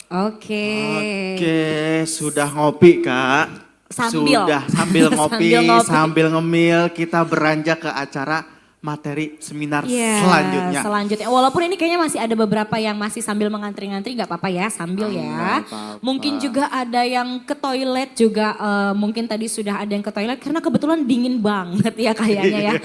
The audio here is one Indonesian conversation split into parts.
Oke. Oke, sudah ngopi Kak. Sambil. Sudah sambil ngopi, Sambil ngopi. sambil ngemil, kita beranjak ke acara materi seminar Iya, selanjutnya. selanjutnya. Walaupun ini kayaknya masih ada beberapa yang masih sambil mengantri-ngantri, nggak apa-apa ya, sambil ya. Enggak apa-apa. Mungkin juga ada yang ke toilet juga, mungkin tadi sudah ada yang ke toilet karena kebetulan dingin banget ya kayaknya ya.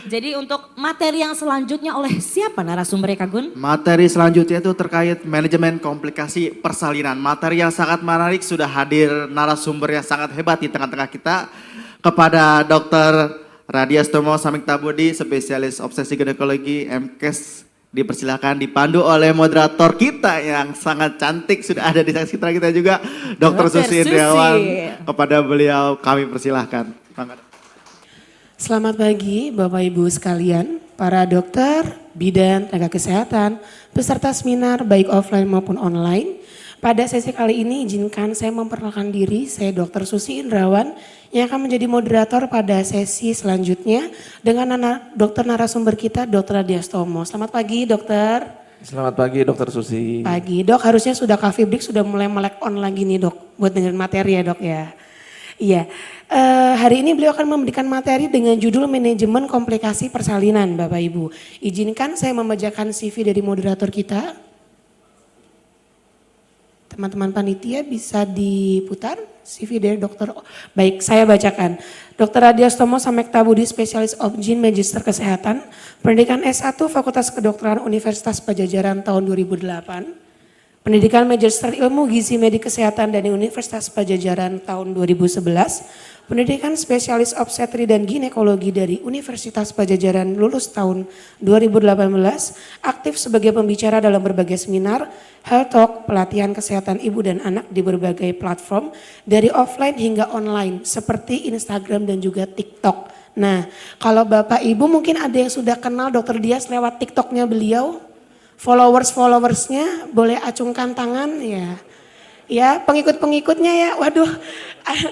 Jadi untuk materi yang selanjutnya oleh siapa narasumbernya Kak Gun? Materi selanjutnya itu terkait manajemen komplikasi persalinan. Materi yang sangat menarik, sudah hadir narasumber yang sangat hebat di tengah-tengah kita. Kepada Dr. Radia Stomo Samikta Budi, spesialis obsesi ginekologi MKes, dipersilakan dipandu oleh moderator kita yang sangat cantik, sudah ada di saksi kita juga, Dr. Susi Indrawan. Kepada beliau kami persilahkan. Selamat pagi Bapak Ibu sekalian, para dokter, bidan, tenaga kesehatan, peserta seminar baik offline maupun online. Pada sesi kali ini izinkan saya memperkenalkan diri, saya Dr. Susi Indrawan yang akan menjadi moderator pada sesi selanjutnya dengan dokter narasumber kita Dr. Radia Stomo. Selamat pagi dokter. Selamat pagi Dokter Susi. Pagi dok, harusnya sudah Coffee Break sudah mulai melek on lagi nih dok, buat dengerin materi ya dok ya. Iya, hari ini beliau akan memberikan materi dengan judul manajemen komplikasi persalinan Bapak Ibu. Izinkan saya membacakan CV dari moderator kita. Teman-teman panitia bisa diputar CV dari dokter. Baik, saya bacakan. Dr. Radia Stomo Samekta Budi, spesialis Obgyn, Magister Kesehatan, pendidikan S1 Fakultas Kedokteran Universitas Padjadjaran tahun 2008. Pendidikan Magister Ilmu Gizi Medik Kesehatan dari Universitas Padjadjaran tahun 2011. Pendidikan Spesialis Obstetri dan Ginekologi dari Universitas Padjadjaran lulus tahun 2018. Aktif sebagai pembicara dalam berbagai seminar, health talk, pelatihan kesehatan ibu dan anak di berbagai platform dari offline hingga online seperti Instagram dan juga TikTok. Nah, kalau Bapak Ibu mungkin ada yang sudah kenal Dr. Dias lewat TikToknya beliau. Followersnya boleh acungkan tangan ya. Ya, pengikut-pengikutnya ya. Waduh,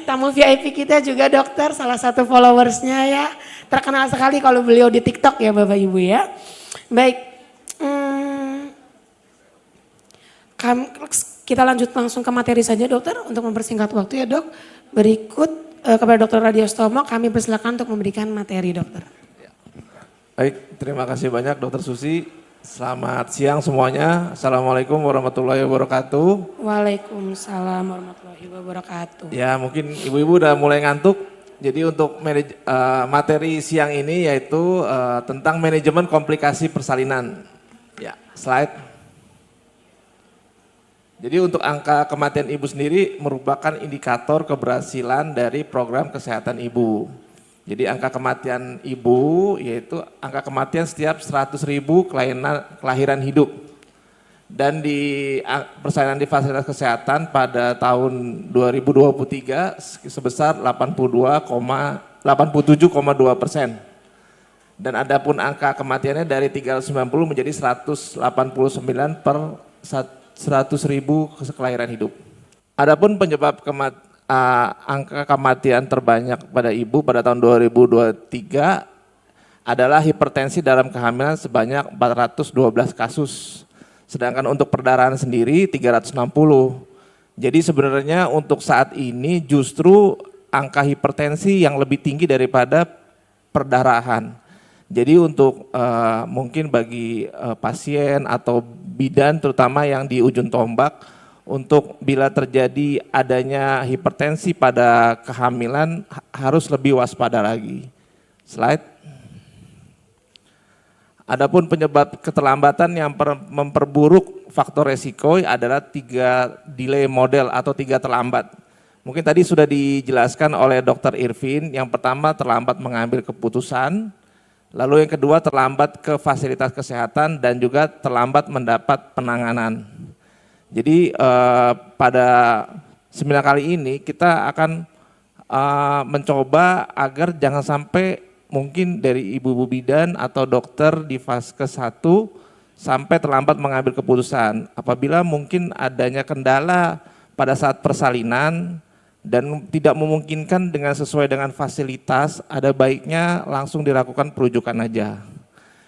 tamu VIP kita juga dokter, salah satu followersnya ya. Terkenal sekali kalau beliau di TikTok ya Bapak Ibu ya. Baik, kita lanjut langsung ke materi saja dokter untuk mempersingkat waktu ya dok. Berikut kepada Dr. Radia Stomo kami persilakan untuk memberikan materi dokter. Baik, terima kasih banyak Dokter Susi. Selamat siang semuanya. Assalamualaikum warahmatullahi wabarakatuh. Waalaikumsalam warahmatullahi wabarakatuh. Ya mungkin ibu-ibu udah mulai ngantuk. Jadi untuk materi siang ini yaitu tentang manajemen komplikasi persalinan. Ya, slide. Jadi untuk angka kematian ibu sendiri merupakan indikator keberhasilan dari program kesehatan ibu. Jadi angka kematian ibu yaitu angka kematian setiap 100.000 kelahiran hidup. Dan di persalinan di fasilitas kesehatan pada tahun 2023 sebesar 87,2%. Dan adapun angka kematiannya dari 390 menjadi 189 per 100.000 kelahiran hidup. Adapun penyebab angka kematian terbanyak pada ibu pada tahun 2023 adalah hipertensi dalam kehamilan sebanyak 412 kasus. Sedangkan untuk perdarahan sendiri 360. Jadi sebenarnya untuk saat ini justru angka hipertensi yang lebih tinggi daripada perdarahan. Jadi untuk mungkin bagi pasien atau bidan terutama yang di ujung tombak, untuk bila terjadi adanya hipertensi pada kehamilan harus lebih waspada lagi. Slide. Adapun penyebab keterlambatan yang memperburuk faktor resiko adalah 3 delay model atau 3 terlambat. Mungkin tadi sudah dijelaskan oleh Dr. Irvin, yang pertama terlambat mengambil keputusan, lalu yang kedua terlambat ke fasilitas kesehatan dan juga terlambat mendapat penanganan. Jadi pada seminar kali ini kita akan mencoba agar jangan sampai mungkin dari ibu-ibu bidan atau dokter di Vaskes 1 sampai terlambat mengambil keputusan. Apabila mungkin adanya kendala pada saat persalinan dan tidak memungkinkan dengan sesuai dengan fasilitas, ada baiknya langsung dilakukan perujukan aja.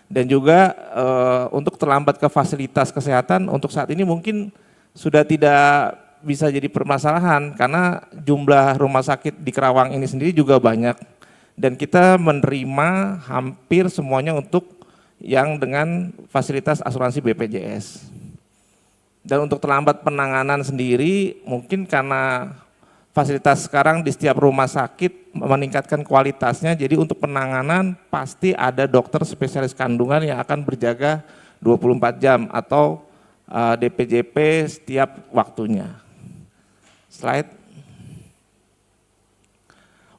Dan juga untuk terlambat ke fasilitas kesehatan untuk saat ini mungkin sudah tidak bisa jadi permasalahan karena jumlah rumah sakit di Kerawang ini sendiri juga banyak dan kita menerima hampir semuanya untuk yang dengan fasilitas asuransi BPJS. Dan untuk terlambat penanganan sendiri mungkin karena fasilitas sekarang di setiap rumah sakit meningkatkan kualitasnya, jadi untuk penanganan pasti ada dokter spesialis kandungan yang akan berjaga 24 jam atau DPJP setiap waktunya. Slide.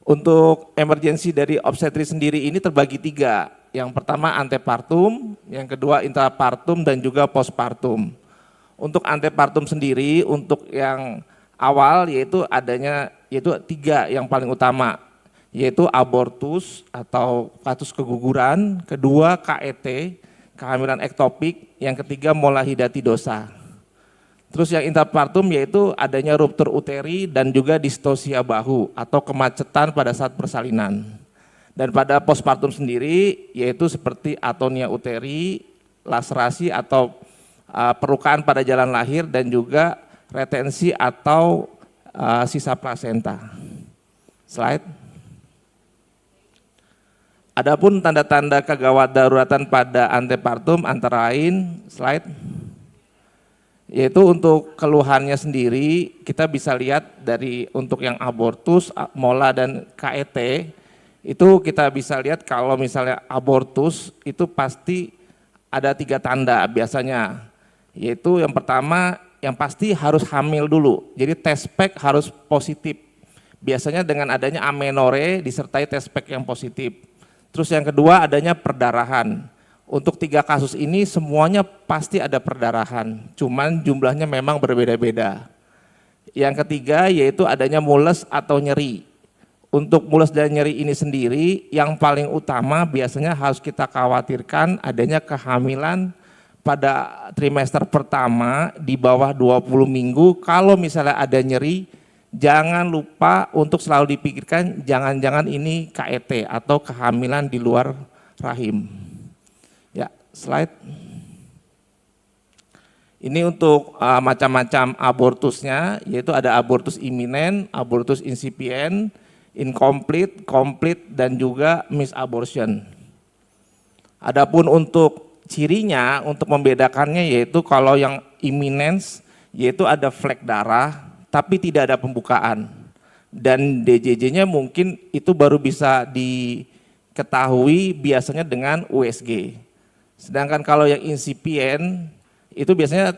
Untuk emergensi dari obstetri sendiri ini terbagi 3. Yang pertama antepartum, yang kedua intrapartum dan juga postpartum. Untuk antepartum sendiri untuk yang awal yaitu 3 yang paling utama, yaitu abortus atau kasus keguguran, kedua KET, kehamilan ektopik, yang ketiga molahidatidosa. Terus yang intrapartum yaitu adanya ruptur uteri dan juga distosia bahu atau kemacetan pada saat persalinan. Dan pada postpartum sendiri yaitu seperti atonia uteri, laserasi atau perlukaan pada jalan lahir dan juga retensi atau sisa plasenta. Slide. Adapun tanda-tanda kegawat daruratan pada antepartum antara lain, slide, yaitu untuk keluhannya sendiri kita bisa lihat dari untuk yang abortus, mola dan KET itu kita bisa lihat kalau misalnya abortus itu pasti ada 3 tanda biasanya, yaitu yang pertama yang pasti harus hamil dulu, jadi test pack harus positif, biasanya dengan adanya amenore disertai test pack yang positif. Terus yang kedua adanya perdarahan. Untuk 3 kasus ini semuanya pasti ada perdarahan, cuman jumlahnya memang berbeda-beda. Yang ketiga yaitu adanya mules atau nyeri. Untuk mules dan nyeri ini sendiri yang paling utama biasanya harus kita khawatirkan adanya kehamilan pada trimester pertama di bawah 20 minggu. Kalau misalnya ada nyeri, jangan lupa untuk selalu dipikirkan jangan-jangan ini KET atau kehamilan di luar rahim. Slide. Ini untuk macam-macam abortusnya, yaitu ada abortus iminen, abortus insipient, incomplete, complete, dan juga misabortion. Adapun untuk cirinya, untuk membedakannya yaitu kalau yang imminence, yaitu ada flek darah, tapi tidak ada pembukaan. Dan DJJ-nya mungkin itu baru bisa diketahui biasanya dengan USG. Sedangkan kalau yang insipient itu biasanya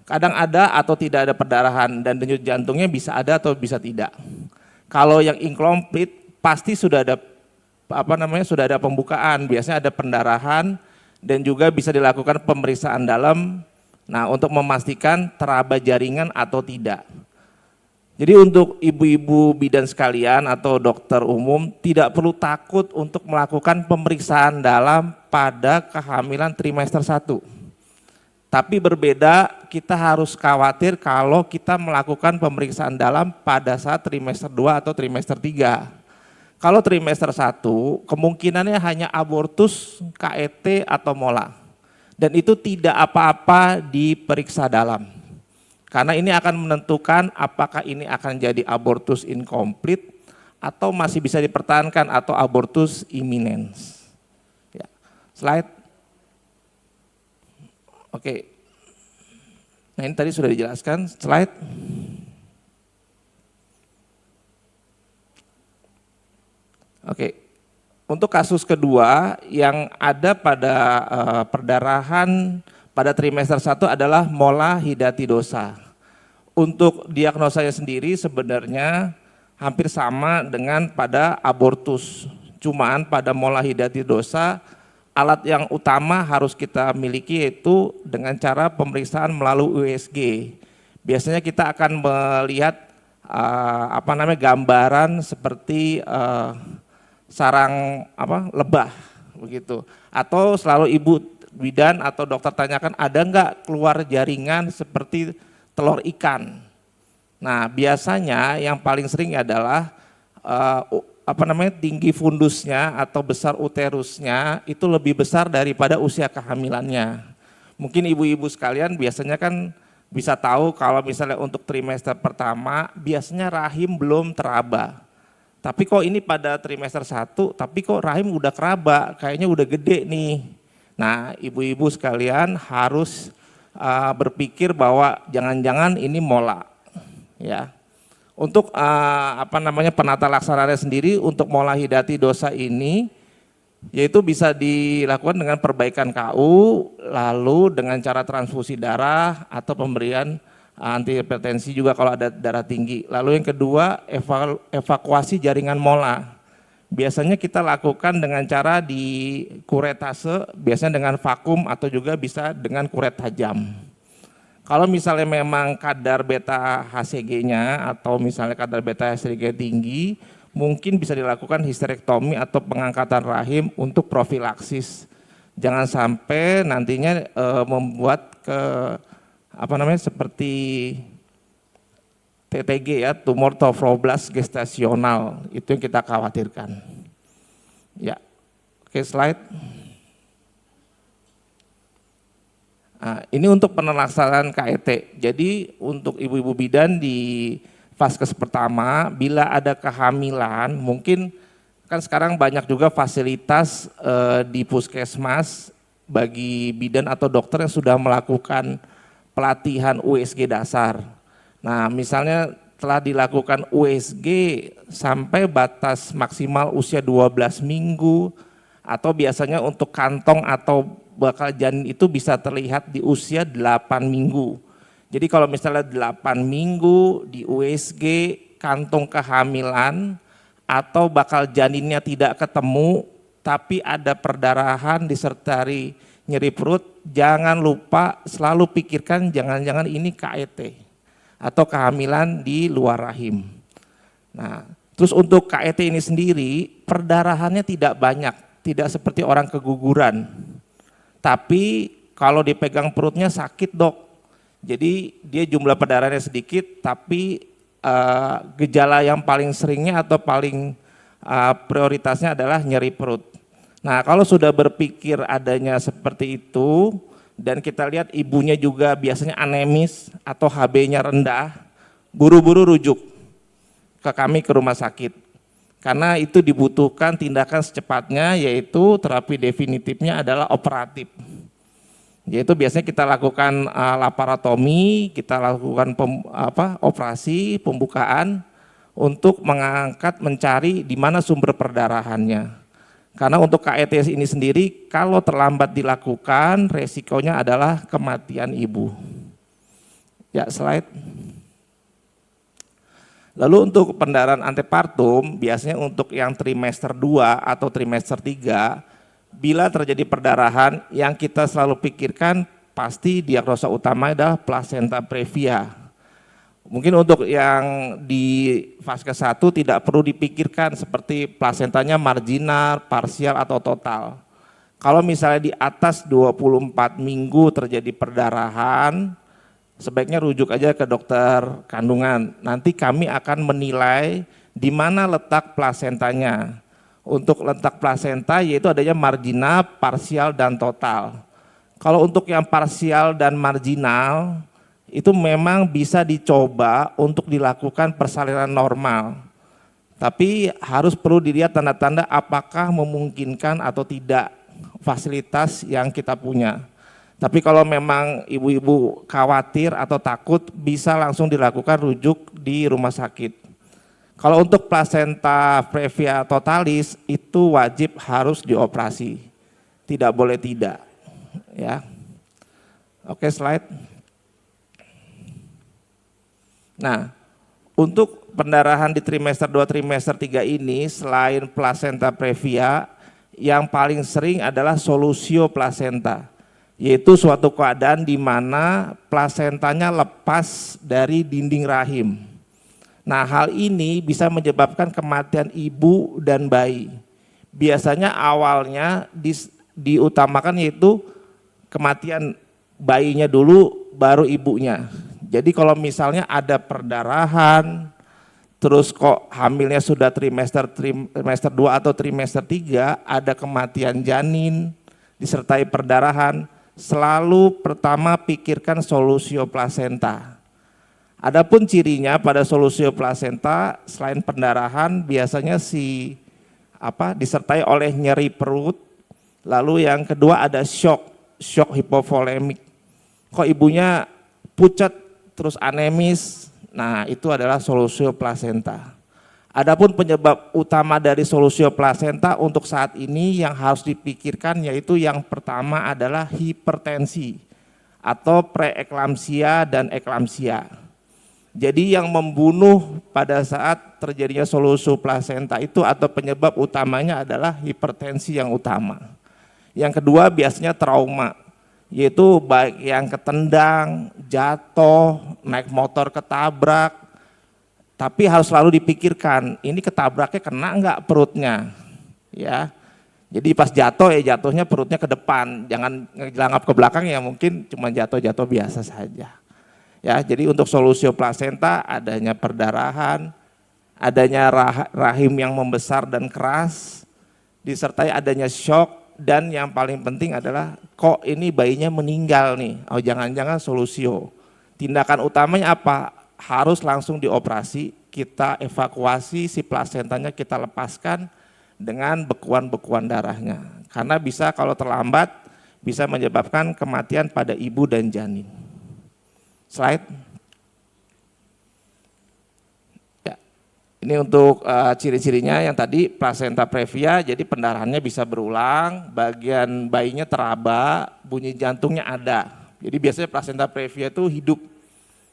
kadang ada atau tidak ada perdarahan dan denyut jantungnya bisa ada atau bisa tidak. Kalau yang incomplete pasti sudah ada sudah ada pembukaan, biasanya ada pendarahan dan juga bisa dilakukan pemeriksaan dalam. Nah, untuk memastikan teraba jaringan atau tidak. Jadi untuk ibu-ibu bidan sekalian atau dokter umum tidak perlu takut untuk melakukan pemeriksaan dalam pada kehamilan trimester 1. Tapi berbeda, kita harus khawatir kalau kita melakukan pemeriksaan dalam pada saat trimester 2 atau trimester 3. Kalau trimester 1 kemungkinannya hanya abortus, KET atau mola. Dan itu tidak apa-apa diperiksa dalam. Karena ini akan menentukan apakah ini akan jadi abortus incomplete atau masih bisa dipertahankan atau abortus imminence. Ya. Slide. Oke. Nah ini tadi sudah dijelaskan. Slide. Oke. Untuk kasus kedua yang ada pada perdarahan pada trimester 1 adalah molahidatidosa. Untuk diagnosanya sendiri sebenarnya hampir sama dengan pada abortus. Cuman pada molahidatidosa alat yang utama harus kita miliki yaitu dengan cara pemeriksaan melalui USG. Biasanya kita akan melihat gambaran seperti sarang lebah begitu. Atau selalu ibu bidan atau dokter tanyakan ada enggak keluar jaringan seperti telur ikan. Nah biasanya yang paling sering adalah tinggi fundusnya atau besar uterusnya itu lebih besar daripada usia kehamilannya. Mungkin ibu-ibu sekalian biasanya kan bisa tahu kalau misalnya untuk trimester pertama biasanya rahim belum teraba. Tapi kok ini pada trimester 1, tapi kok rahim udah keraba, kayaknya udah gede nih. Nah, ibu-ibu sekalian harus berpikir bahwa jangan-jangan ini mola, ya. Untuk penata laksananya sendiri untuk mola hidati dosa ini, yaitu bisa dilakukan dengan perbaikan KU, lalu dengan cara transfusi darah atau pemberian antihipertensi juga kalau ada darah tinggi. Lalu yang kedua, evakuasi jaringan mola. Biasanya kita lakukan dengan cara di kuretase, biasanya dengan vakum atau juga bisa dengan kuret tajam. Kalau misalnya memang kadar beta HCG-nya atau misalnya kadar beta HCG tinggi, mungkin bisa dilakukan histerektomi atau pengangkatan rahim untuk profilaksis. Jangan sampai nantinya membuat seperti TTG ya, tumor trofoblast gestasional, itu yang kita khawatirkan. Ya, oke slide. Nah, ini untuk penelaksanaan KET. Jadi untuk ibu-ibu bidan di vaskes pertama, bila ada kehamilan, mungkin kan sekarang banyak juga fasilitas di puskesmas bagi bidan atau dokter yang sudah melakukan pelatihan USG dasar. Nah, misalnya telah dilakukan USG sampai batas maksimal usia 12 minggu, atau biasanya untuk kantong atau bakal janin itu bisa terlihat di usia 8 minggu. Jadi kalau misalnya 8 minggu di USG, kantong kehamilan, atau bakal janinnya tidak ketemu, tapi ada perdarahan disertai nyeri perut, jangan lupa selalu pikirkan jangan-jangan ini KET atau kehamilan di luar rahim. Nah, terus untuk KET ini sendiri perdarahannya tidak banyak, tidak seperti orang keguguran. Tapi kalau dipegang perutnya sakit dok. Jadi dia jumlah perdarahannya sedikit, tapi gejala yang paling seringnya atau paling prioritasnya adalah nyeri perut. Nah, kalau sudah berpikir adanya seperti itu, dan kita lihat ibunya juga biasanya anemis atau HB-nya rendah, buru-buru rujuk ke kami ke rumah sakit. Karena itu dibutuhkan tindakan secepatnya, yaitu terapi definitifnya adalah operatif. Yaitu biasanya kita lakukan laparotomi, kita lakukan operasi pembukaan untuk mengangkat, mencari di mana sumber perdarahannya. Karena untuk KET ini sendiri kalau terlambat dilakukan resikonya adalah kematian ibu. Ya, slide. Lalu untuk pendarahan antepartum biasanya untuk yang trimester 2 atau trimester 3, bila terjadi perdarahan yang kita selalu pikirkan pasti diagnosa utama adalah plasenta previa. Mungkin untuk yang di fase 1 tidak perlu dipikirkan seperti plasentanya marginal, parsial atau total. Kalau misalnya di atas 24 minggu terjadi perdarahan, sebaiknya rujuk aja ke dokter kandungan. Nanti kami akan menilai di mana letak plasentanya. Untuk letak plasenta yaitu adanya marginal, parsial dan total. Kalau untuk yang parsial dan marginal, itu memang bisa dicoba untuk dilakukan persalinan normal. Tapi harus perlu dilihat tanda-tanda apakah memungkinkan atau tidak fasilitas yang kita punya. Tapi kalau memang ibu-ibu khawatir atau takut, bisa langsung dilakukan rujuk di rumah sakit. Kalau untuk plasenta previa totalis itu wajib harus dioperasi. Tidak boleh tidak. Ya. Oke, slide. Nah, untuk pendarahan di trimester 2, trimester 3 ini selain plasenta previa, yang paling sering adalah solusio plasenta, yaitu suatu keadaan di mana plasentanya lepas dari dinding rahim. Nah, hal ini bisa menyebabkan kematian ibu dan bayi. Biasanya awalnya diutamakan yaitu kematian bayinya dulu, baru ibunya. Jadi kalau misalnya ada perdarahan, terus kok hamilnya sudah trimester 2 atau trimester 3, ada kematian janin, disertai perdarahan, selalu pertama pikirkan solusio plasenta. Adapun cirinya pada solusio plasenta selain pendarahan biasanya disertai oleh nyeri perut, lalu yang kedua ada shock hipovolemik. Kok ibunya pucat terus anemis, nah itu adalah solusio plasenta. Adapun penyebab utama dari solusio plasenta untuk saat ini yang harus dipikirkan yaitu yang pertama adalah hipertensi atau preeklamsia dan eklamsia. Jadi yang membunuh pada saat terjadinya solusio plasenta itu atau penyebab utamanya adalah hipertensi yang utama. Yang kedua biasanya trauma, yaitu baik yang ketendang, jatuh, naik motor ketabrak, tapi harus selalu dipikirkan, ini ketabraknya kena enggak perutnya, ya. Jadi pas jatuh jatuhnya perutnya ke depan, jangan ngelangap ke belakang ya mungkin cuma jatuh-jatuh biasa saja. Ya, jadi untuk solusio plasenta adanya perdarahan, adanya rahim yang membesar dan keras, disertai adanya shock, dan yang paling penting adalah kok ini bayinya meninggal nih, oh jangan-jangan solusio. Tindakan utamanya apa? Harus langsung dioperasi, kita evakuasi si plasentanya, kita lepaskan dengan bekuan-bekuan darahnya. Karena bisa kalau terlambat bisa menyebabkan kematian pada ibu dan janin. Slide. Ya, ini untuk ciri-cirinya yang tadi plasenta previa, jadi pendarahannya bisa berulang, bagian bayinya teraba, bunyi jantungnya ada. Jadi biasanya plasenta previa itu hidup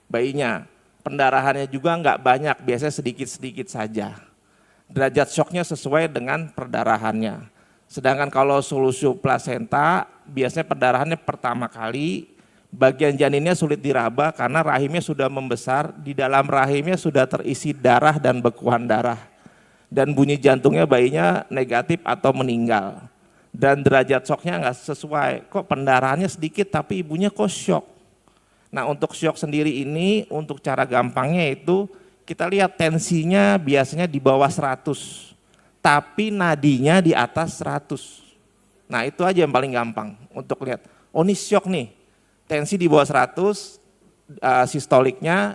bayinya. Pendarahannya juga enggak banyak, biasanya sedikit-sedikit saja. Derajat shocknya sesuai dengan perdarahannya. Sedangkan kalau solusio plasenta, biasanya perdarahannya pertama kali, bagian janinnya sulit diraba karena rahimnya sudah membesar, di dalam rahimnya sudah terisi darah dan bekuan darah. Dan bunyi jantungnya bayinya negatif atau meninggal. Dan derajat shocknya enggak sesuai, kok pendarahannya sedikit tapi ibunya kok shock. Nah untuk shock sendiri ini, untuk cara gampangnya itu kita lihat tensinya biasanya di bawah 100, tapi nadinya di atas 100. Nah itu aja yang paling gampang untuk lihat, oh ini shock nih, tensi di bawah 100, sistoliknya,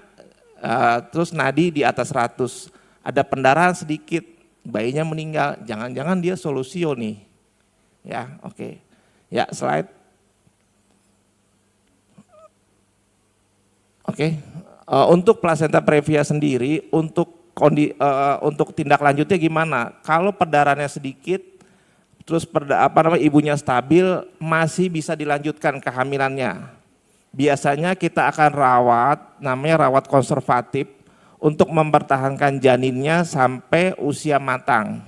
terus nadi di atas 100, ada pendarahan sedikit, bayinya meninggal, jangan-jangan dia solusio nih. Ya oke, ya slide. Oke, untuk plasenta previa sendiri, untuk tindak lanjutnya gimana? Kalau perdarahannya sedikit, terus ibunya stabil, masih bisa dilanjutkan kehamilannya. Biasanya kita akan rawat, namanya rawat konservatif, untuk mempertahankan janinnya sampai usia matang.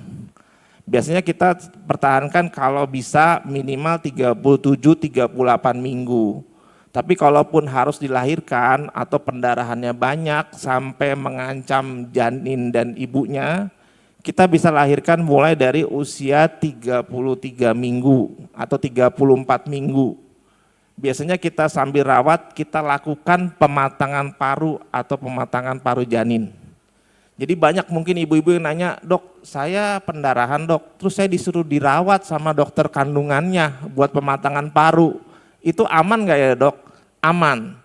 Biasanya kita pertahankan kalau bisa minimal 37-38 minggu. Tapi kalaupun harus dilahirkan atau pendarahannya banyak sampai mengancam janin dan ibunya, kita bisa lahirkan mulai dari usia 33 minggu atau 34 minggu. Biasanya kita sambil rawat, kita lakukan pematangan paru atau pematangan paru janin. Jadi banyak mungkin ibu-ibu yang nanya, dok saya pendarahan dok, terus saya disuruh dirawat sama dokter kandungannya buat pematangan paru. Itu aman nggak ya dok? Aman,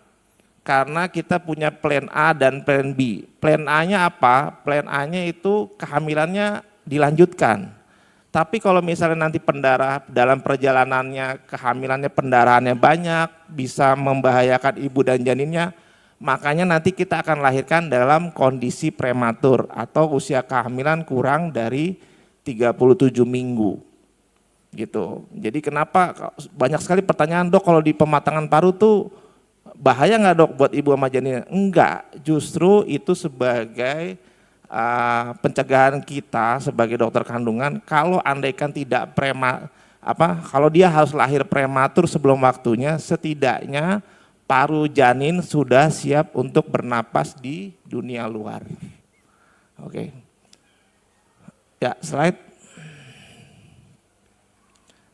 karena kita punya plan A dan plan B. Plan A-nya apa? Plan A-nya itu kehamilannya dilanjutkan. Tapi kalau misalnya nanti dalam perjalanannya kehamilannya pendarahannya banyak, bisa membahayakan ibu dan janinnya, makanya nanti kita akan lahirkan dalam kondisi prematur atau usia kehamilan kurang dari 37 minggu. Gitu. Jadi kenapa banyak sekali pertanyaan, dok kalau di pematangan paru tuh bahaya nggak dok buat ibu sama janin? Enggak, justru itu sebagai pencegahan kita sebagai dokter kandungan. Kalau andaikan tidak kalau dia harus lahir prematur sebelum waktunya, setidaknya paru janin sudah siap untuk bernapas di dunia luar. Oke. Ya, slide.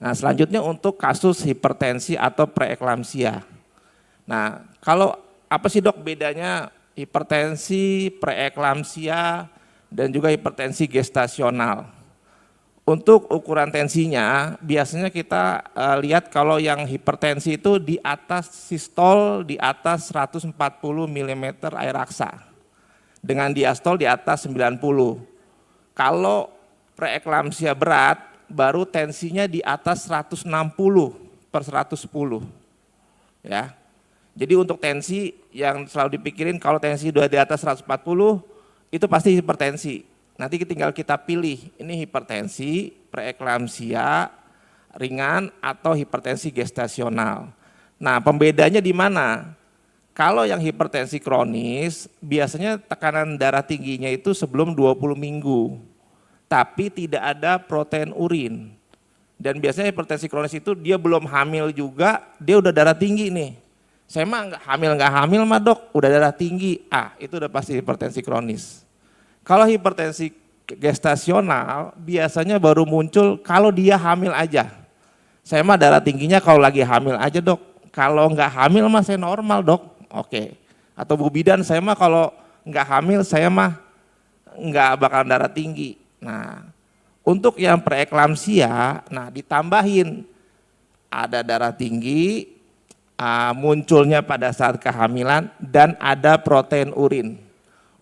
Nah selanjutnya untuk kasus hipertensi atau preeklamsia. Nah kalau apa sih dok bedanya hipertensi, preeklamsia, dan juga hipertensi gestasional? Untuk ukuran tensinya, biasanya kita lihat kalau yang hipertensi itu di atas sistol di atas 140 mm air aksa. Dengan diastol di atas 90. Kalau preeklamsia berat, baru tensinya di atas 160 per 110. Ya. Jadi untuk tensi yang selalu dipikirin kalau tensi sudah di atas 140, itu pasti hipertensi. Nanti tinggal kita pilih, ini hipertensi, preeklamsia, ringan, atau hipertensi gestasional. Nah, pembedanya di mana? Kalau yang hipertensi kronis, biasanya tekanan darah tingginya itu sebelum 20 minggu, tapi tidak ada protein urin. Dan biasanya hipertensi kronis itu dia belum hamil juga, dia udah darah tinggi nih. Saya mah nggak hamil mah dok, udah darah tinggi, itu udah pasti hipertensi kronis. Kalau hipertensi gestasional biasanya baru muncul kalau dia hamil aja. Saya mah darah tingginya kalau lagi hamil aja dok. Kalau nggak hamil mah saya normal dok. Oke. Atau Bu Bidan saya mah kalau nggak hamil saya mah nggak bakal darah tinggi. Nah untuk yang preeklamsia, nah ditambahin ada darah tinggi, munculnya pada saat kehamilan dan ada protein urin.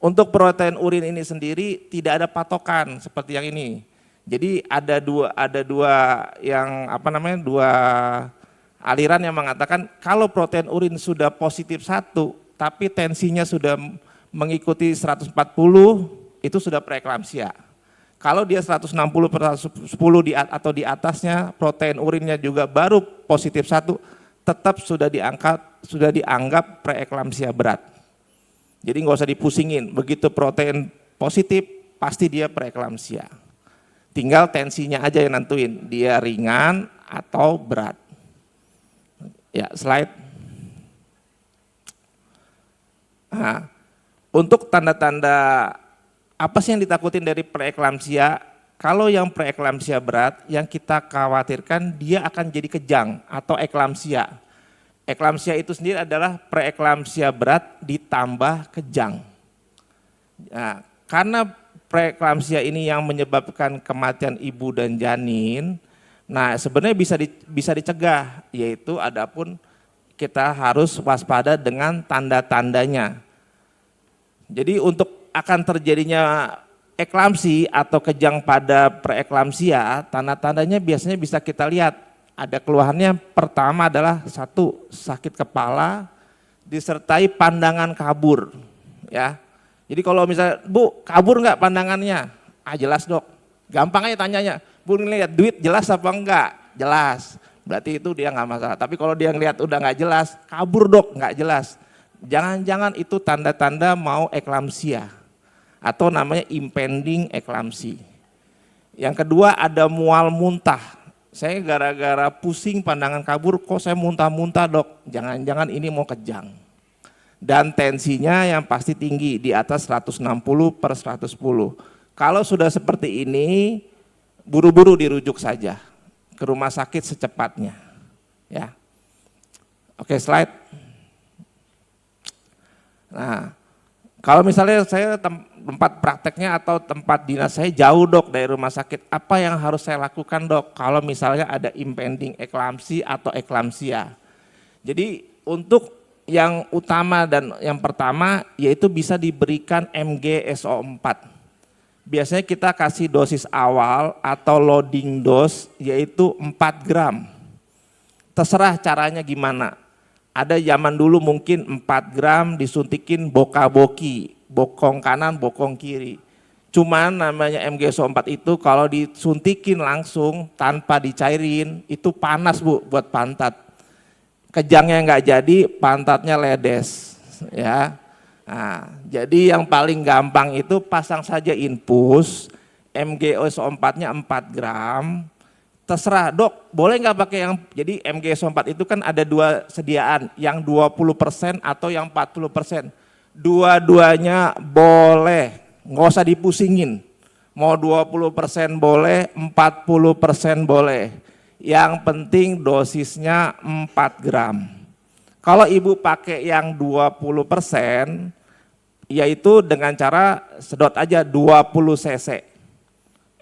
Untuk protein urin ini sendiri tidak ada patokan seperti yang ini. Jadi ada dua aliran yang mengatakan kalau protein urin sudah positif 1, tapi tensinya sudah mengikuti 140, itu sudah preeklamsia. Kalau dia 160 per 110 atau di atasnya, protein urinnya juga baru positif 1, tetap sudah dianggap preeklamsia berat. Jadi nggak usah dipusingin, begitu protein positif pasti dia preeklamsia. Tinggal tensinya aja yang nentuin, dia ringan atau berat. Ya, slide. Nah, untuk tanda-tanda apa sih yang ditakutin dari preeklamsia? Kalau yang preeklamsia berat, yang kita khawatirkan dia akan jadi kejang atau eklamsia. Eklamsia itu sendiri adalah preeklamsia berat ditambah kejang. Nah, karena preeklamsia ini yang menyebabkan kematian ibu dan janin, nah sebenarnya bisa dicegah, yaitu adapun kita harus waspada dengan tanda-tandanya. Jadi untuk akan terjadinya eklamsi atau kejang pada preeklamsia, tanda-tandanya biasanya bisa kita lihat. Ada keluhannya, pertama adalah 1, sakit kepala disertai pandangan kabur. Ya. Jadi kalau misalnya, Bu kabur nggak pandangannya? Jelas dok. Gampang aja tanyanya, Bu ngeliat duit jelas apa enggak? Jelas. Berarti itu dia nggak masalah. Tapi kalau dia ngeliat udah nggak jelas, kabur dok, nggak jelas. Jangan-jangan itu tanda-tanda mau eklamsia atau namanya impending eklamsi. Yang kedua ada mual muntah. Saya gara-gara pusing pandangan kabur kok saya muntah-muntah dok, jangan-jangan ini mau kejang. Dan tensinya yang pasti tinggi di atas 160 per 110. Kalau sudah seperti ini, buru-buru dirujuk saja ke rumah sakit secepatnya. Ya. Oke, slide. Nah, kalau misalnya saya tempat prakteknya atau tempat dinas saya jauh dok dari rumah sakit, apa yang harus saya lakukan dok kalau misalnya ada impending eklamsi atau eklamsia? Jadi untuk yang utama dan yang pertama yaitu bisa diberikan MgSO4. Biasanya kita kasih dosis awal atau loading dose yaitu 4 gram. Terserah caranya gimana. Ada zaman dulu mungkin 4 gram disuntikin boka-boki, bokong kanan, bokong kiri. Cuman namanya MgSO4 itu kalau disuntikin langsung tanpa dicairin itu panas Bu buat pantat. Kejangnya nggak jadi, pantatnya ledes. Ya. Nah, jadi yang paling gampang itu pasang saja infus, MgSO4-nya 4 gram. Terserah dok, boleh nggak pakai yang, jadi MgSO4 itu kan ada 2 sediaan, yang 20% atau yang 40%. Dua-duanya boleh, nggak usah dipusingin. Mau 20% boleh, 40% boleh. Yang penting dosisnya 4 gram. Kalau ibu pakai yang 20%, yaitu dengan cara sedot aja 20 cc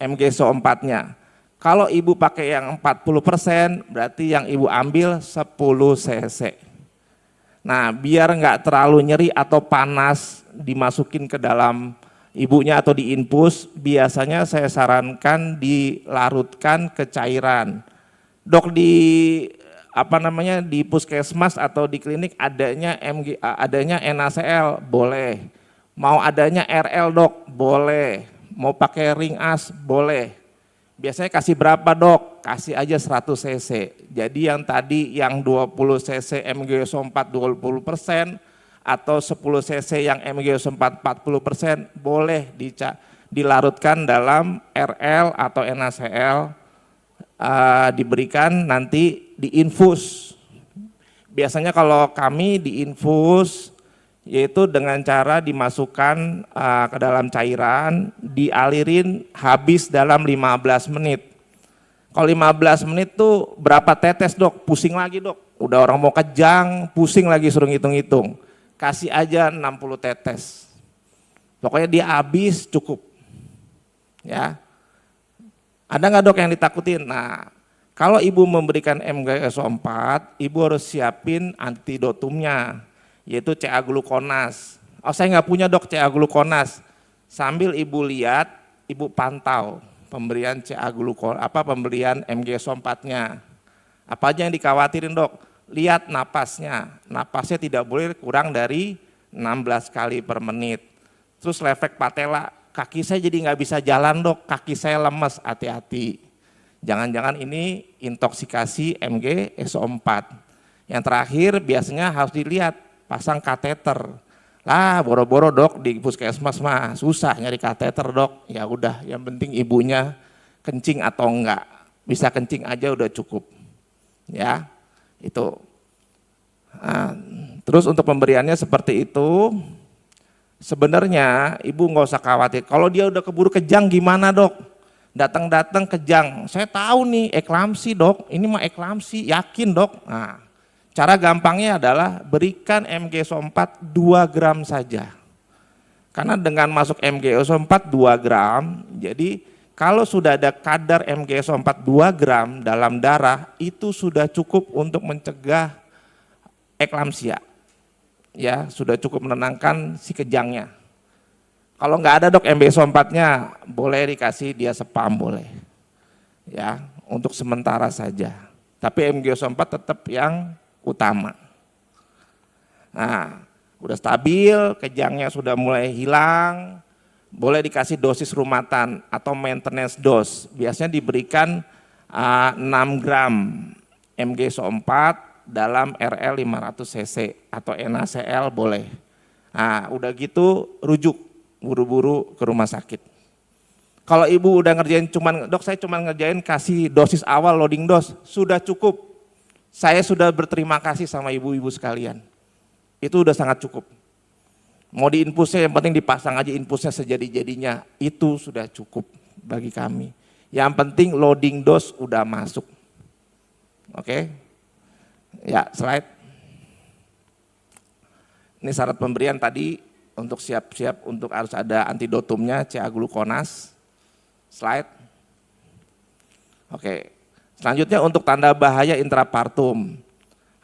MgSO4-nya. Kalau ibu pakai yang 40%, berarti yang ibu ambil 10 cc. Nah, biar nggak terlalu nyeri atau panas dimasukin ke dalam ibunya atau diinfus, biasanya saya sarankan dilarutkan ke cairan. Dok, di puskesmas atau di klinik adanya NaCl, boleh. Mau adanya RL, Dok, boleh. Mau pakai ring as, boleh. Biasanya kasih berapa, Dok? Kasih aja 100 cc. Jadi yang tadi yang 20 cc MgSO4 20% atau 10 cc yang MgSO4 40% boleh dilarutkan dalam RL atau NaCl, diberikan nanti diinfus. Biasanya kalau kami diinfus yaitu dengan cara dimasukkan ke dalam cairan, dialirin habis dalam 15 menit. Kalau 15 menit tuh berapa tetes, Dok? Pusing lagi, Dok. Udah orang mau kejang, pusing lagi suruh ngitung-ngitung. Kasih aja 60 tetes. Pokoknya dia habis cukup. Ya. Ada nggak, Dok, yang ditakutin? Nah, kalau ibu memberikan MgSO4, ibu harus siapin antidotumnya, yaitu CA glukonas. Oh, saya nggak punya, Dok, CA glukonas. Sambil ibu lihat, ibu pantau pemberian pemberian MgSO4-nya. Apa aja yang dikhawatirin, Dok? Lihat napasnya. Napasnya tidak boleh kurang dari 16 kali per menit. Terus refleks patella, kaki saya jadi nggak bisa jalan, Dok. Kaki saya lemes, hati-hati. Jangan-jangan ini intoksikasi MgSO4. Yang terakhir biasanya harus dilihat pasang kateter. Lah, boro-boro, Dok, di puskesmas mah susah nyari kateter, Dok. Ya udah, yang penting ibunya kencing atau enggak. Bisa kencing aja udah cukup. Ya, itu. Nah, terus untuk pemberiannya seperti itu. Sebenarnya ibu nggak usah khawatir. Kalau dia udah keburu kejang gimana, Dok? Datang-datang kejang. Saya tahu nih eklamsi, Dok. Ini mah eklamsi, yakin, Dok. Nah, cara gampangnya adalah berikan MgSO4 2 gram saja. Karena dengan masuk MgSO4 2 gram, jadi kalau sudah ada kadar MgSO4 2 gram dalam darah, itu sudah cukup untuk mencegah eklamsia. Ya, sudah cukup menenangkan si kejangnya. Kalau nggak ada, Dok, MgSO4-nya, boleh dikasih dia spam, boleh. Ya, untuk sementara saja. Tapi MgSO4 tetap yang utama. Nah, udah stabil, kejangnya sudah mulai hilang, boleh dikasih dosis rumatan atau maintenance dose. Biasanya diberikan 6 gram MgSO4 dalam RL 500 cc atau NaCl boleh. Nah, udah gitu rujuk buru-buru ke rumah sakit. Kalau ibu udah ngerjain Dok, saya cuma ngerjain kasih dosis awal loading dose, sudah cukup. Saya sudah berterima kasih sama ibu-ibu sekalian. Itu udah sangat cukup. Mau diinfusnya yang penting dipasang aja infusnya sejadi-jadinya. Itu sudah cukup bagi kami. Yang penting loading dose udah masuk. Oke. Ya, slide. Ini syarat pemberian tadi untuk siap-siap untuk harus ada antidotumnya CA glukonas. Slide. Oke. Selanjutnya untuk tanda bahaya intrapartum.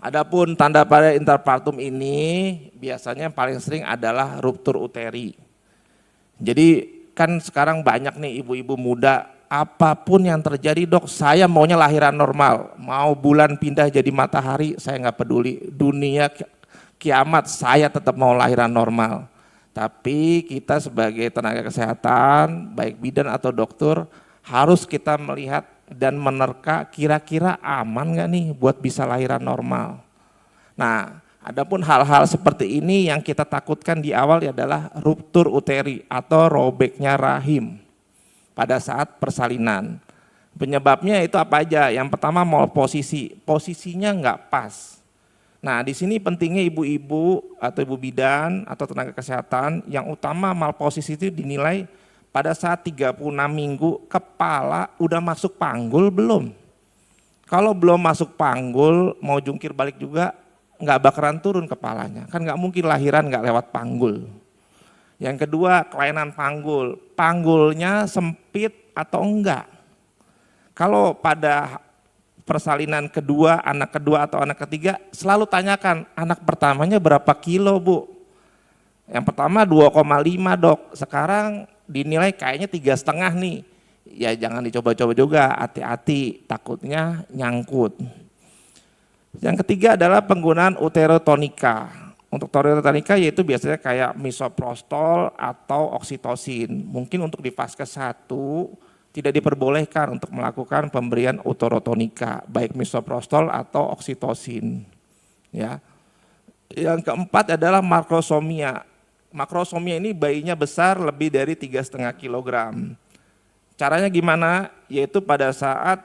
Adapun tanda bahaya intrapartum ini biasanya paling sering adalah ruptur uteri. Jadi kan sekarang banyak nih ibu-ibu muda, apapun yang terjadi, Dok, saya maunya lahiran normal. Mau bulan pindah jadi matahari, saya nggak peduli. Dunia kiamat, saya tetap mau lahiran normal. Tapi kita sebagai tenaga kesehatan, baik bidan atau dokter, harus kita melihat dan menerka kira-kira aman nggak nih buat bisa lahiran normal. Nah, adapun hal-hal seperti ini yang kita takutkan di awal adalah ruptur uteri atau robeknya rahim pada saat persalinan. Penyebabnya itu apa aja? Yang pertama posisinya nggak pas. Nah, di sini pentingnya ibu-ibu atau ibu bidan atau tenaga kesehatan yang utama malposisi itu dinilai pada saat 36 minggu kepala udah masuk panggul belum? Kalau belum masuk panggul mau jungkir balik juga nggak bakaran turun kepalanya. Kan nggak mungkin lahiran nggak lewat panggul. Yang kedua kelainan panggul. Panggulnya sempit atau enggak? Kalau pada persalinan kedua, anak kedua atau anak ketiga, selalu tanyakan anak pertamanya berapa kilo Bu? Yang pertama 2,5 dok, sekarang dinilai kayaknya 3,5 nih. Ya jangan dicoba-coba juga, hati-hati takutnya nyangkut. Yang ketiga adalah penggunaan uterotonika. Untuk uterotonika yaitu biasanya kayak misoprostol atau oksitosin. Mungkin untuk di fase 1 tidak diperbolehkan untuk melakukan pemberian uterotonika, baik misoprostol atau oksitosin. Ya. Yang keempat adalah makrosomia. Makrosomia ini bayinya besar lebih dari 3,5 kilogram. Caranya gimana? Yaitu pada saat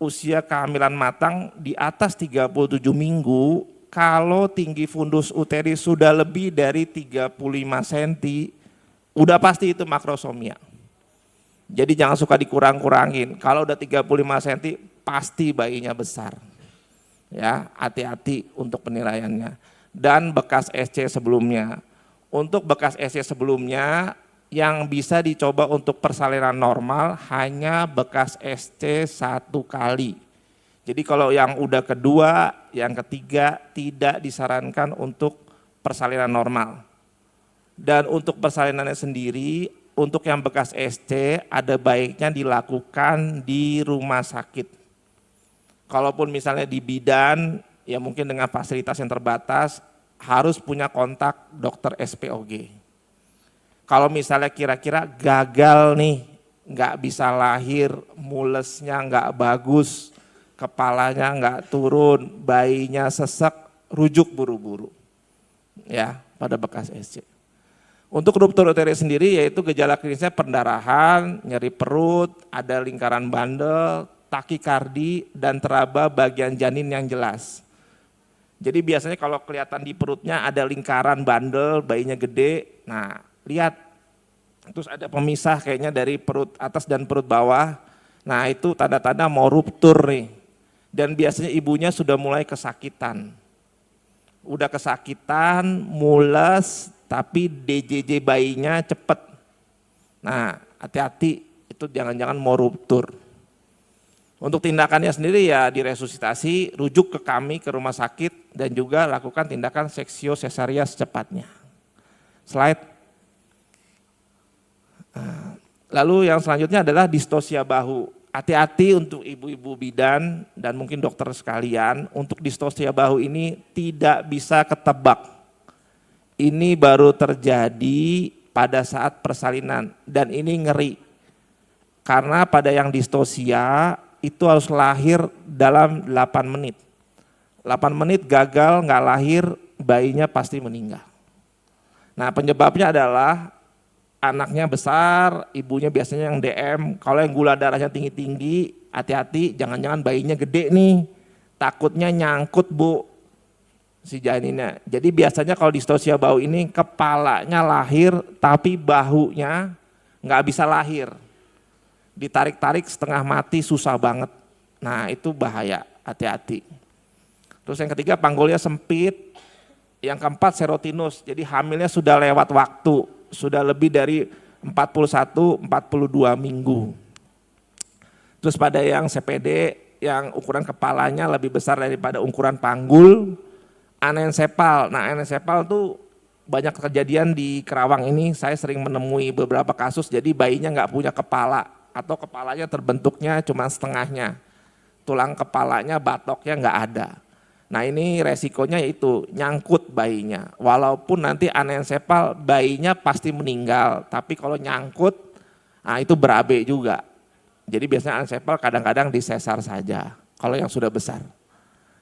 usia kehamilan matang di atas 37 minggu, kalau tinggi fundus uterus sudah lebih dari 35 cm, udah pasti itu makrosomia. Jadi jangan suka dikurang-kurangin. Kalau udah 35 cm pasti bayinya besar. Ya, hati-hati untuk penilaiannya. Dan bekas SC sebelumnya. Untuk bekas SC sebelumnya yang bisa dicoba untuk persalinan normal hanya bekas SC 1 kali. Jadi kalau yang udah kedua, yang ketiga tidak disarankan untuk persalinan normal. Dan untuk persalinannya sendiri, untuk yang bekas SC ada baiknya dilakukan di rumah sakit. Kalaupun misalnya di bidan, ya mungkin dengan fasilitas yang terbatas, harus punya kontak dokter SPOG. Kalau misalnya kira-kira gagal nih, nggak bisa lahir, mulesnya nggak bagus, kepalanya nggak turun, bayinya sesek, rujuk buru-buru. Ya, pada bekas SC. Untuk ruptur uterus sendiri yaitu gejala klinisnya pendarahan, nyeri perut, ada lingkaran bandel, takikardi, dan teraba bagian janin yang jelas. Jadi biasanya kalau kelihatan di perutnya ada lingkaran bandel, bayinya gede, nah lihat, terus ada pemisah kayaknya dari perut atas dan perut bawah, nah itu tanda-tanda mau ruptur nih. Dan biasanya ibunya sudah mulai kesakitan. Udah kesakitan, mules, tapi DJJ bayinya cepat. Nah, hati-hati itu jangan-jangan mau ruptur. Untuk tindakannya sendiri ya diresusitasi, rujuk ke kami ke rumah sakit dan juga lakukan tindakan seksio sesaria secepatnya. Slide. Lalu yang selanjutnya adalah distosia bahu. Hati-hati untuk ibu-ibu bidan dan mungkin dokter sekalian, untuk distosia bahu ini tidak bisa ketebak. Ini baru terjadi pada saat persalinan dan ini ngeri. Karena pada yang distosia itu harus lahir dalam 8 menit. 8 menit gagal nggak lahir, bayinya pasti meninggal. Nah penyebabnya adalah anaknya besar, ibunya biasanya yang DM, kalau yang gula darahnya tinggi-tinggi, hati-hati jangan-jangan bayinya gede nih, takutnya nyangkut Bu. Si janinnya. Jadi biasanya kalau distosia bahu ini kepalanya lahir tapi bahunya nggak bisa lahir. Ditarik-tarik setengah mati susah banget. Nah itu bahaya, hati-hati. Terus yang ketiga panggulnya sempit. Yang keempat serotinus, jadi hamilnya sudah lewat waktu, sudah lebih dari 41-42 minggu. Terus pada yang CPD yang ukuran kepalanya lebih besar daripada ukuran panggul. Anensepal, nah anensepal tuh banyak kejadian di Kerawang ini, saya sering menemui beberapa kasus, jadi bayinya nggak punya kepala atau kepalanya terbentuknya cuma setengahnya, tulang kepalanya, batoknya nggak ada. Nah ini resikonya yaitu nyangkut bayinya, walaupun nanti anensepal bayinya pasti meninggal, tapi kalau nyangkut, nah itu berabe juga. Jadi biasanya anensepal kadang-kadang disesar saja, kalau yang sudah besar,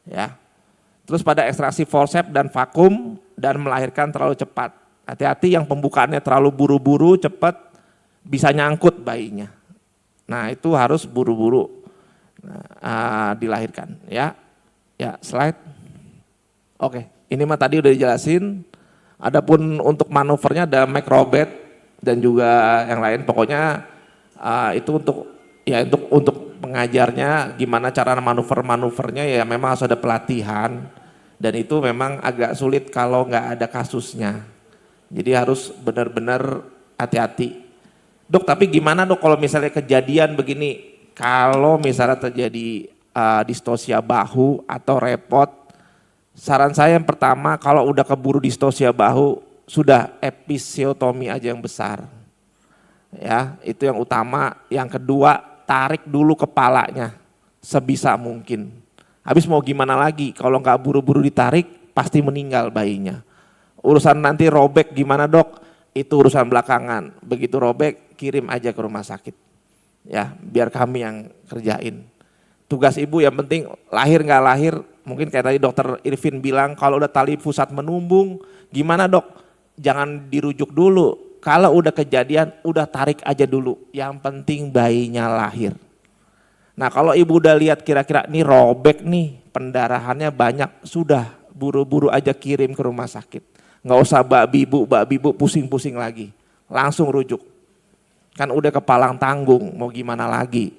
ya. Terus pada ekstraksi forceps dan vakum dan melahirkan terlalu cepat. Hati-hati yang pembukaannya terlalu buru-buru, cepat, bisa nyangkut bayinya. Nah itu harus buru-buru dilahirkan. Ya, slide. Oke, ini mah tadi udah dijelasin. Adapun untuk manuvernya ada macrobed dan juga yang lain. Pokoknya itu untuk pengajarnya gimana cara manuvernya ya memang harus ada pelatihan dan itu memang agak sulit kalau nggak ada kasusnya. Jadi harus benar-benar hati-hati. Dok, tapi gimana dok kalau misalnya kejadian begini, kalau misalnya terjadi distosia bahu atau repot, saran saya yang pertama kalau udah keburu distosia bahu, sudah episiotomi aja yang besar. Ya, itu yang utama. Yang kedua, tarik dulu kepalanya sebisa mungkin. Habis mau gimana lagi, kalau nggak buru-buru ditarik pasti meninggal bayinya. Urusan nanti robek gimana dok, itu urusan belakangan. Begitu robek, kirim aja ke rumah sakit. Ya, biar kami yang kerjain. Tugas ibu yang penting lahir nggak lahir, mungkin kayak tadi dokter Irvin bilang kalau udah tali pusat menumbung, gimana dok? Jangan dirujuk dulu. Kalau udah kejadian, udah tarik aja dulu. Yang penting bayinya lahir. Nah kalau ibu udah lihat kira-kira nih robek nih, pendarahannya banyak, sudah buru-buru aja kirim ke rumah sakit. Nggak usah bak bibu pusing-pusing lagi, langsung rujuk. Kan udah kepalang tanggung, mau gimana lagi.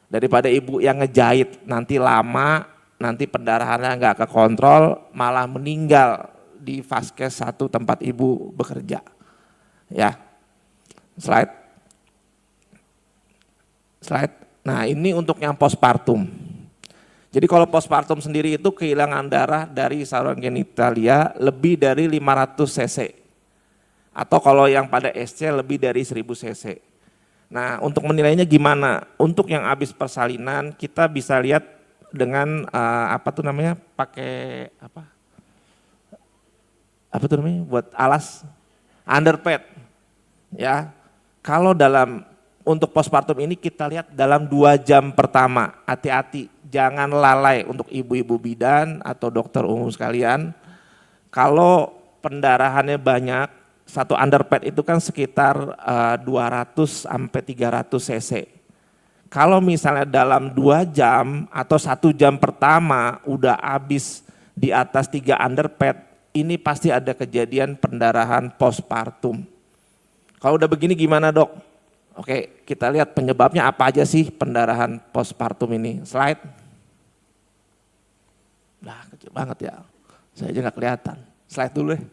Daripada ibu yang ngejahit nanti lama, nanti pendarahannya nggak kekontrol, malah meninggal di vaskes satu tempat ibu bekerja. Ya, slide. Nah ini untuk yang postpartum. Jadi kalau postpartum sendiri itu kehilangan darah dari saluran genitalia lebih dari 500 cc. Atau kalau yang pada SC lebih dari 1000 cc. Nah untuk menilainya gimana? Untuk yang habis persalinan kita bisa lihat dengan pakai apa tuh namanya buat alas underpad. Ya, kalau untuk postpartum ini kita lihat dalam 2 jam pertama, hati-hati, jangan lalai untuk ibu-ibu bidan atau dokter umum sekalian. Kalau pendarahannya banyak, satu underpad itu kan sekitar 200 sampai 300 cc. Kalau misalnya dalam 2 jam atau 1 jam pertama udah habis di atas 3 underpad, ini pasti ada kejadian pendarahan postpartum. Kalau udah begini gimana dok? Oke, kita lihat penyebabnya apa aja sih pendarahan postpartum ini. Slide. Nah, kecil banget ya. Saya aja nggak kelihatan. Slide dulu deh.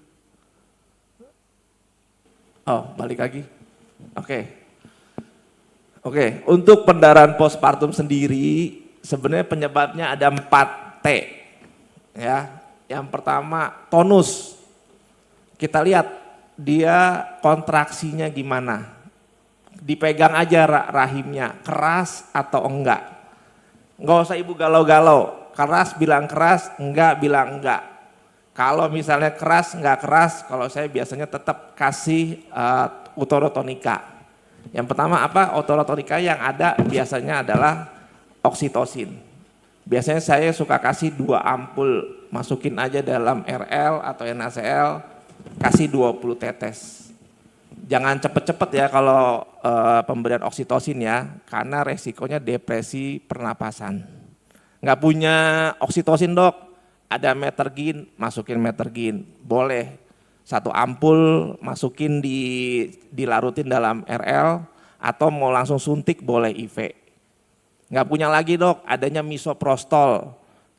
Oh, balik lagi. Oke, untuk pendarahan postpartum sendiri sebenarnya penyebabnya ada 4T. Ya, yang pertama tonus. Kita lihat dia kontraksinya gimana. Dipegang aja rahimnya, keras atau enggak. Enggak usah ibu galau-galau, keras bilang keras, enggak bilang enggak. Kalau misalnya keras, enggak keras, kalau saya biasanya tetap kasih utorotonika. Yang pertama apa? Utorotonika yang ada biasanya adalah oksitosin. Biasanya saya suka kasih 2 ampul, masukin aja dalam RL atau NaCl, kasih 20 tetes. Jangan cepet-cepet ya kalau pemberian oksitosin ya, karena resikonya depresi pernapasan. Nggak punya oksitosin dok, ada metergin, masukin metergin, boleh. 1 ampul masukin dilarutin dalam RL, atau mau langsung suntik boleh IV. Nggak punya lagi dok, adanya misoprostol,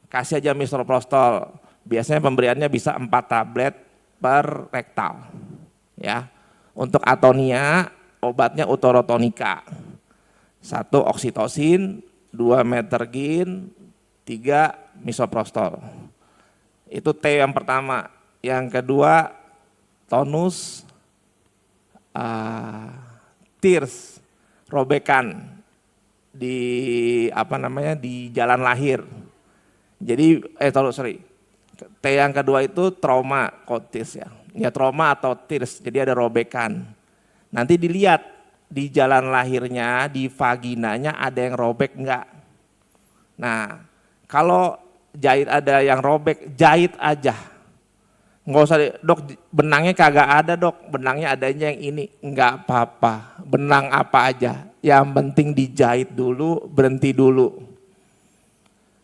kasih aja misoprostol. Biasanya pemberiannya bisa 4 tablet per rektal. Ya. Untuk atonia, obatnya utorotonika. 1 oksitosin, 2 metergin, 3 misoprostol. Itu T yang pertama. Yang kedua, tonus, tears, robekan di di jalan lahir. Jadi T yang kedua itu trauma kotis ya. Ya trauma atau tears, jadi ada robekan. Nanti dilihat di jalan lahirnya, di vaginanya ada yang robek enggak. Nah kalau jahit ada yang robek, jahit aja. Nggak usah dok benangnya kagak ada dok, benangnya adanya yang ini, enggak apa-apa. Benang apa aja, yang penting dijahit dulu, berhenti dulu.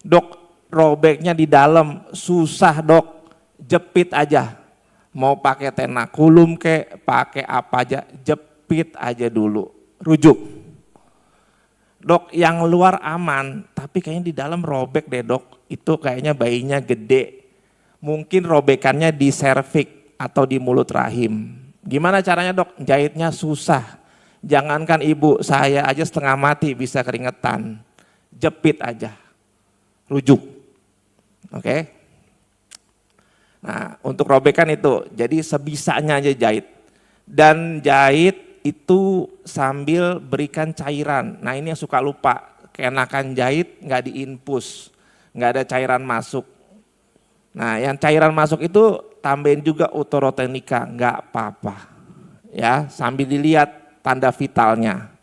Dok robeknya di dalam, susah dok, jepit aja. Mau pakai tenakulum pakai apa aja, jepit aja dulu, rujuk. Dok yang luar aman, tapi kayaknya di dalam robek deh dok, itu kayaknya bayinya gede. Mungkin robekannya di serviks atau di mulut rahim. Gimana caranya dok? Jahitnya susah. Jangankan ibu, saya aja setengah mati bisa keringetan. Jepit aja, rujuk. Oke. Nah, untuk robekan itu, jadi sebisanya aja jahit. Dan jahit itu sambil berikan cairan. Nah ini yang suka lupa, keenakan jahit nggak diinfus, nggak ada cairan masuk. Nah yang cairan masuk itu tambahin juga uterotenika, nggak apa-apa. Ya, sambil dilihat tanda vitalnya.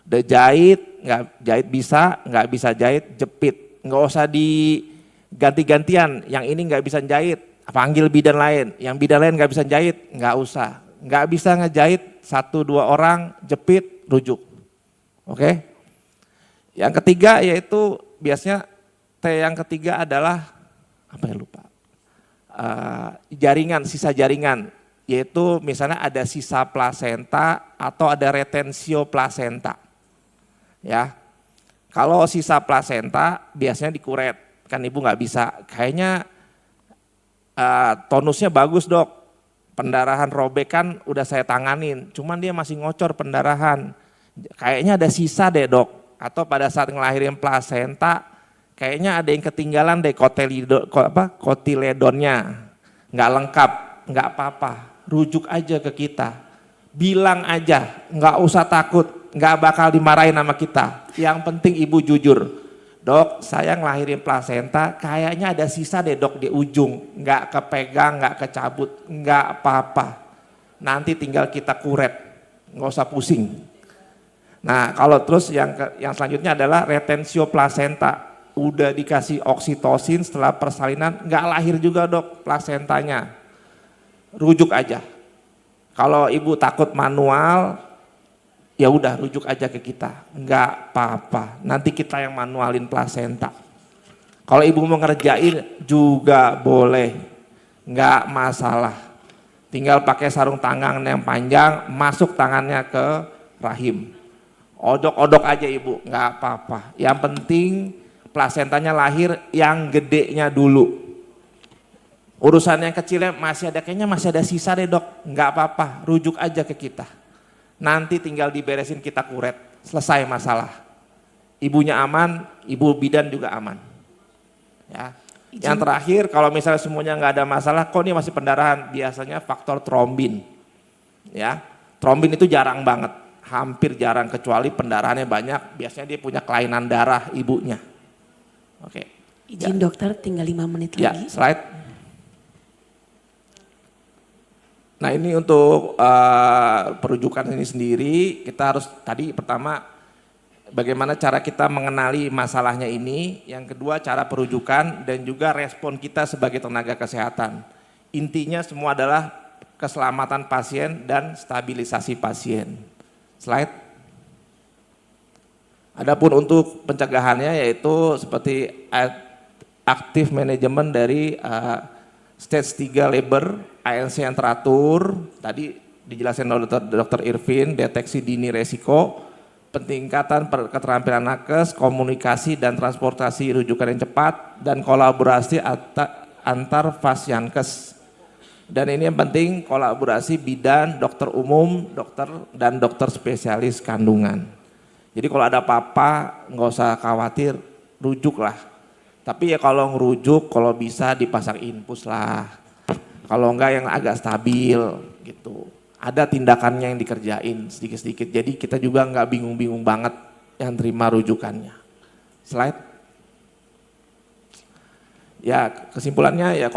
Udah jahit, nggak jahit bisa, nggak bisa jahit, jepit. Nggak usah diganti-gantian, yang ini nggak bisa jahit, panggil bidan lain. Yang bidan lain nggak bisa jahit, nggak usah. Nggak bisa ngejahit 1-2 orang, jepit, rujuk. Oke? Yang ketiga yaitu biasanya yang ketiga adalah, apa ya lupa, jaringan, sisa jaringan. Yaitu misalnya ada sisa plasenta atau ada retensio plasenta. Ya, kalau sisa plasenta biasanya dikuret, kan ibu nggak bisa. Kayaknya tonusnya bagus dok, pendarahan robekan udah saya tanganin, cuman dia masih ngocor pendarahan. Kayaknya ada sisa deh dok, atau pada saat ngelahirin plasenta, kayaknya ada yang ketinggalan deh kotiledonnya, nggak lengkap, nggak apa-apa. Rujuk aja ke kita, bilang aja, nggak usah takut, nggak bakal dimarahin sama kita. Yang penting ibu jujur, dok saya ngelahirin plasenta kayaknya ada sisa deh dok di ujung, nggak kepegang, nggak kecabut, nggak apa-apa. Nanti tinggal kita kuret, nggak usah pusing. Nah kalau terus yang selanjutnya adalah retensio plasenta, udah dikasih oksitosin setelah persalinan, nggak lahir juga dok plasentanya. Rujuk aja. Kalau ibu takut manual, ya udah rujuk aja ke kita, nggak apa-apa. Nanti kita yang manualin plasenta. Kalau ibu mau ngerjain juga boleh, nggak masalah. Tinggal pakai sarung tangan yang panjang, masuk tangannya ke rahim. Odok-odok aja ibu, nggak apa-apa. Yang penting plasentanya lahir yang gedenya dulu. Urusan yang kecilnya kayaknya masih ada sisa deh dok, nggak apa-apa, rujuk aja ke kita. Nanti tinggal diberesin kita kuret, selesai masalah. Ibunya aman, ibu bidan juga aman. Ya. Yang terakhir kalau misalnya semuanya nggak ada masalah, kok ini masih pendarahan, biasanya faktor trombin. Ya, trombin itu jarang banget, hampir jarang kecuali pendarahannya banyak, biasanya dia punya kelainan darah ibunya. Oke. Izin ya. dokter, tinggal 5 menit Ya, lagi. slide. Nah ini untuk perujukan ini sendiri, kita harus tadi pertama bagaimana cara kita mengenali masalahnya ini, yang kedua cara perujukan dan juga respon kita sebagai tenaga kesehatan. Intinya semua adalah keselamatan pasien dan stabilisasi pasien. Slide. Adapun untuk pencegahannya yaitu seperti aktif manajemen dari stage 3 labor, ANC yang teratur, tadi dijelaskan oleh Dr. Irvin, deteksi dini resiko, peningkatan keterampilan nakes, komunikasi dan transportasi rujukan yang cepat, dan kolaborasi antar fasyankes. Dan ini yang penting kolaborasi bidan, dokter umum, dokter dan dokter spesialis kandungan. Jadi kalau ada apa-apa nggak usah khawatir, rujuklah. Tapi ya kalau ngerujuk, kalau bisa dipasang infus lah. Kalau enggak yang agak stabil gitu. Ada tindakannya yang dikerjain sedikit-sedikit. Jadi kita juga enggak bingung-bingung banget yang terima rujukannya. Slide. Ya kesimpulannya ya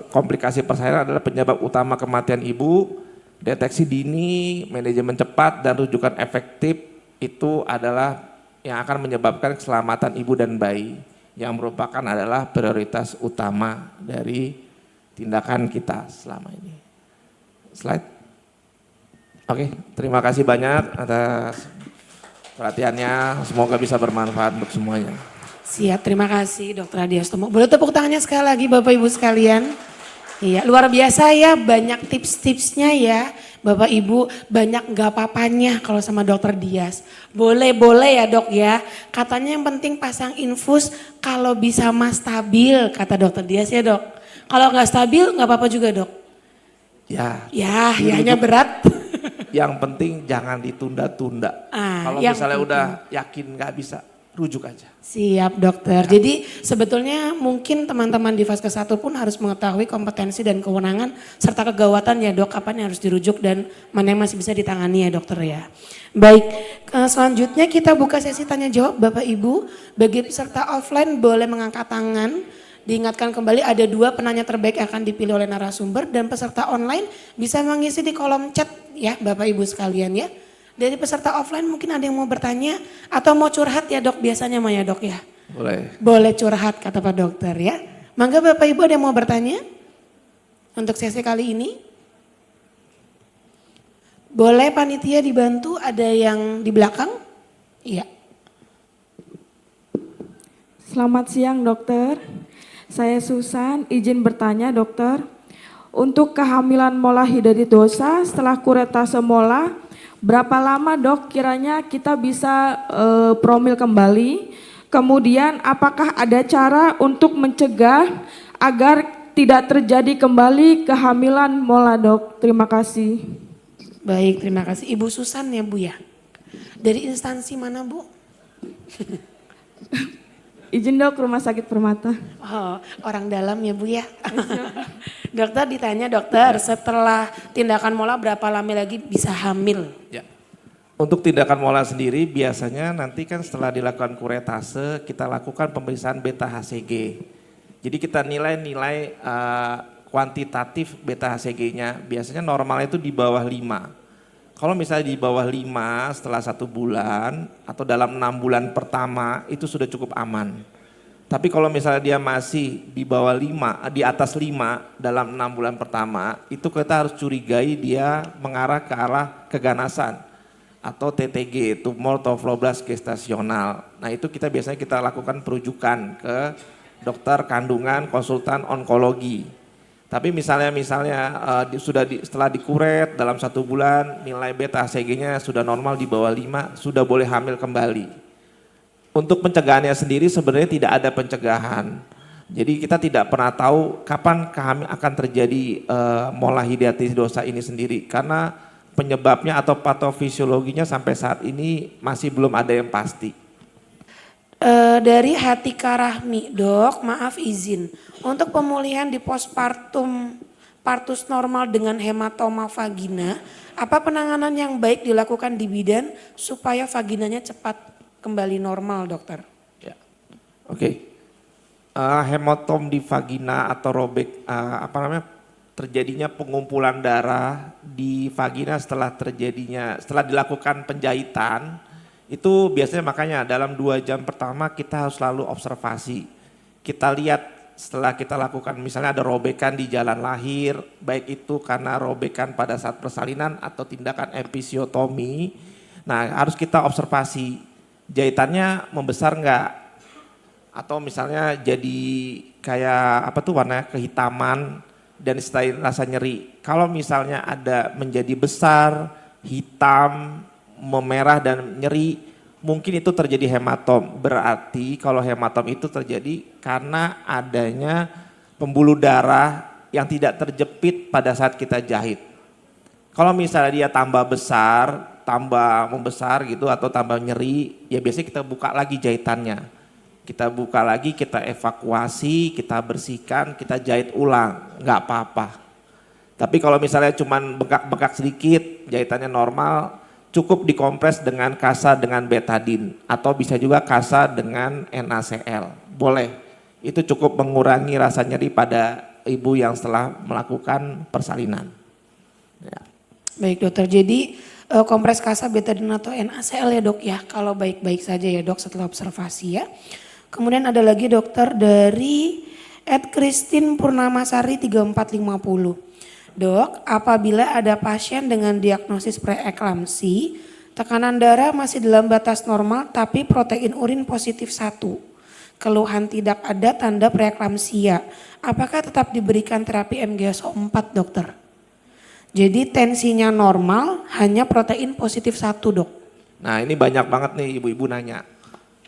komplikasi persalinan adalah penyebab utama kematian ibu. Deteksi dini, manajemen cepat dan rujukan efektif itu adalah yang akan menyebabkan keselamatan ibu dan bayi. Yang merupakan adalah prioritas utama dari tindakan kita selama ini. Slide. Oke, terima kasih banyak atas perhatiannya. Semoga bisa bermanfaat untuk semuanya. Siap, terima kasih Dr. Adiastomo. Boleh tepuk tangannya sekali lagi Bapak Ibu sekalian. Iya, luar biasa ya, banyak tips-tipsnya ya. Bapak Ibu banyak gak apa-apanya kalau sama Dokter Dias. Boleh ya dok ya. Katanya yang penting pasang infus kalau bisa mas stabil kata Dokter Dias ya dok. Kalau gak stabil gak apa-apa juga dok. Ya. Ya, hanya berat. Yang penting jangan ditunda-tunda. Kalau yang misalnya penting. udah yakin nggak bisa, rujuk aja. Siap dokter. Jadi sebetulnya mungkin teman-teman di fase 1 pun harus mengetahui kompetensi dan kewenangan serta kegawatan ya dok, kapan yang harus dirujuk dan mana yang masih bisa ditangani ya dokter ya. Baik, selanjutnya kita buka sesi tanya jawab Bapak Ibu. Bagi peserta offline boleh mengangkat tangan. Diingatkan kembali ada 2 penanya terbaik yang akan dipilih oleh narasumber dan peserta online bisa mengisi di kolom chat ya Bapak Ibu sekalian ya. Dari peserta offline mungkin ada yang mau bertanya atau mau curhat ya dok biasanya mah ya dok ya. Boleh. Boleh curhat kata Pak Dokter ya. Mangga Bapak Ibu ada yang mau bertanya untuk sesi kali ini? Boleh panitia dibantu ada yang di belakang? Iya. Selamat siang dokter, saya Susan, izin bertanya dokter. Untuk kehamilan mola hidatidosa setelah kuretase mola, berapa lama dok kiranya kita bisa promil kembali? Kemudian apakah ada cara untuk mencegah agar tidak terjadi kembali kehamilan mola dok? Terima kasih. Baik terima kasih. Ibu Susan ya Bu ya. Dari instansi mana Bu? Izin dok Rumah Sakit Permata. Oh, orang dalam ya Bu ya. Dokter ditanya dokter setelah tindakan mola berapa lama lagi bisa hamil? Ya. Untuk tindakan mola sendiri biasanya nanti kan setelah dilakukan kuretase kita lakukan pemeriksaan beta HCG. Jadi kita nilai kuantitatif beta HCG-nya biasanya normalnya itu di bawah 5. Kalau misalnya di bawah 5 setelah 1 bulan atau dalam 6 bulan pertama itu sudah cukup aman. Tapi kalau misalnya dia masih di bawah 5, di atas 5 dalam 6 bulan pertama itu kita harus curigai dia mengarah ke arah keganasan atau TTG, tumor trophoblas gestasional. Nah itu kita biasanya kita lakukan perujukan ke dokter kandungan, konsultan onkologi. Tapi misalnya setelah dikuret dalam 1 bulan nilai beta HCG-nya sudah normal di bawah 5, sudah boleh hamil kembali. Untuk pencegahannya sendiri sebenarnya tidak ada pencegahan. Jadi kita tidak pernah tahu kapan akan terjadi mola hidatidosa ini sendiri karena penyebabnya atau patofisiologinya sampai saat ini masih belum ada yang pasti. Dari Hatika Rahmi, dok maaf izin. Untuk pemulihan di postpartum partus normal dengan hematoma vagina, apa penanganan yang baik dilakukan di bidan supaya vaginanya cepat kembali normal dokter? Ya. Oke. Hematom di vagina atau terjadinya pengumpulan darah di vagina setelah dilakukan penjahitan. Itu biasanya makanya dalam 2 jam pertama kita harus selalu observasi. Kita lihat setelah kita lakukan misalnya ada robekan di jalan lahir, baik itu karena robekan pada saat persalinan atau tindakan episiotomi. Nah harus kita observasi jahitannya membesar enggak? Atau misalnya jadi kayak warna kehitaman dan rasa nyeri. Kalau misalnya ada menjadi besar, hitam, memerah dan nyeri, mungkin itu terjadi hematom. Berarti kalau hematom itu terjadi karena adanya pembuluh darah yang tidak terjepit pada saat kita jahit. Kalau misalnya dia tambah besar, tambah membesar gitu atau tambah nyeri, ya biasanya kita buka lagi jahitannya. Kita buka lagi, kita evakuasi, kita bersihkan, kita jahit ulang, nggak apa-apa. Tapi kalau misalnya cuman bengkak-bengkak sedikit, jahitannya normal, cukup dikompres dengan kasa dengan betadin atau bisa juga kasa dengan NaCl. Boleh. Itu cukup mengurangi rasa nyeri pada ibu yang setelah melakukan persalinan. Ya. Baik dokter, jadi kompres kasa betadin atau NaCl ya dok ya, kalau baik-baik saja ya dok setelah observasi ya. Kemudian ada lagi dokter dari Christine Purnamasari 3450. Dok, apabila ada pasien dengan diagnosis preeklamsi, tekanan darah masih dalam batas normal tapi protein urin positif 1. Keluhan tidak ada tanda preeklamsia. Apakah tetap diberikan terapi MgSO4 dokter? Jadi tensinya normal, hanya protein positif 1 dok. Nah ini banyak banget nih ibu-ibu nanya.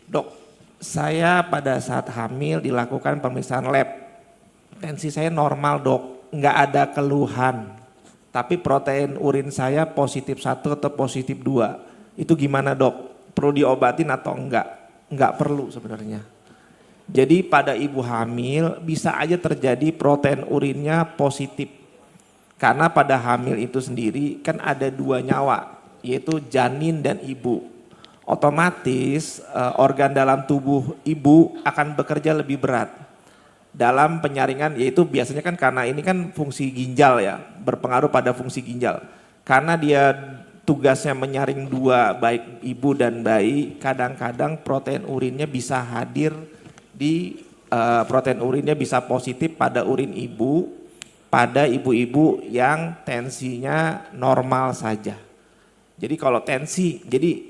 Dok, saya pada saat hamil dilakukan pemeriksaan lab. Tensi saya normal dok, nggak ada keluhan. tapi protein urin saya positif 1 atau positif 2. Itu gimana dok? Perlu diobatin atau enggak? Enggak perlu sebenarnya. Jadi pada ibu hamil bisa aja terjadi protein urinnya positif. Karena pada hamil itu sendiri kan ada 2 nyawa, yaitu janin dan ibu. Otomatis organ dalam tubuh ibu akan bekerja lebih berat dalam penyaringan, yaitu biasanya kan karena ini kan fungsi ginjal ya, berpengaruh pada fungsi ginjal. Karena dia tugasnya menyaring 2, baik ibu dan bayi, kadang-kadang protein urinnya bisa hadir di protein urinnya bisa positif pada urin ibu, pada ibu-ibu yang tensinya normal saja. Jadi kalau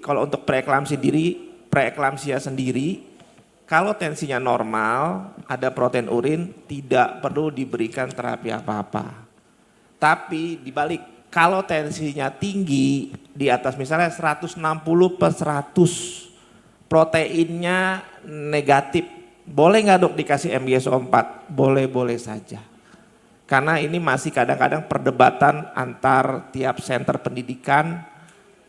kalau untuk preeklamsia sendiri, kalau tensinya normal, ada protein urin, tidak perlu diberikan terapi apa-apa. Tapi dibalik, kalau tensinya tinggi, di atas misalnya 160/100, proteinnya negatif, boleh nggak dok dikasih MgSO4? Boleh-boleh saja. Karena ini masih kadang-kadang perdebatan antar tiap center pendidikan.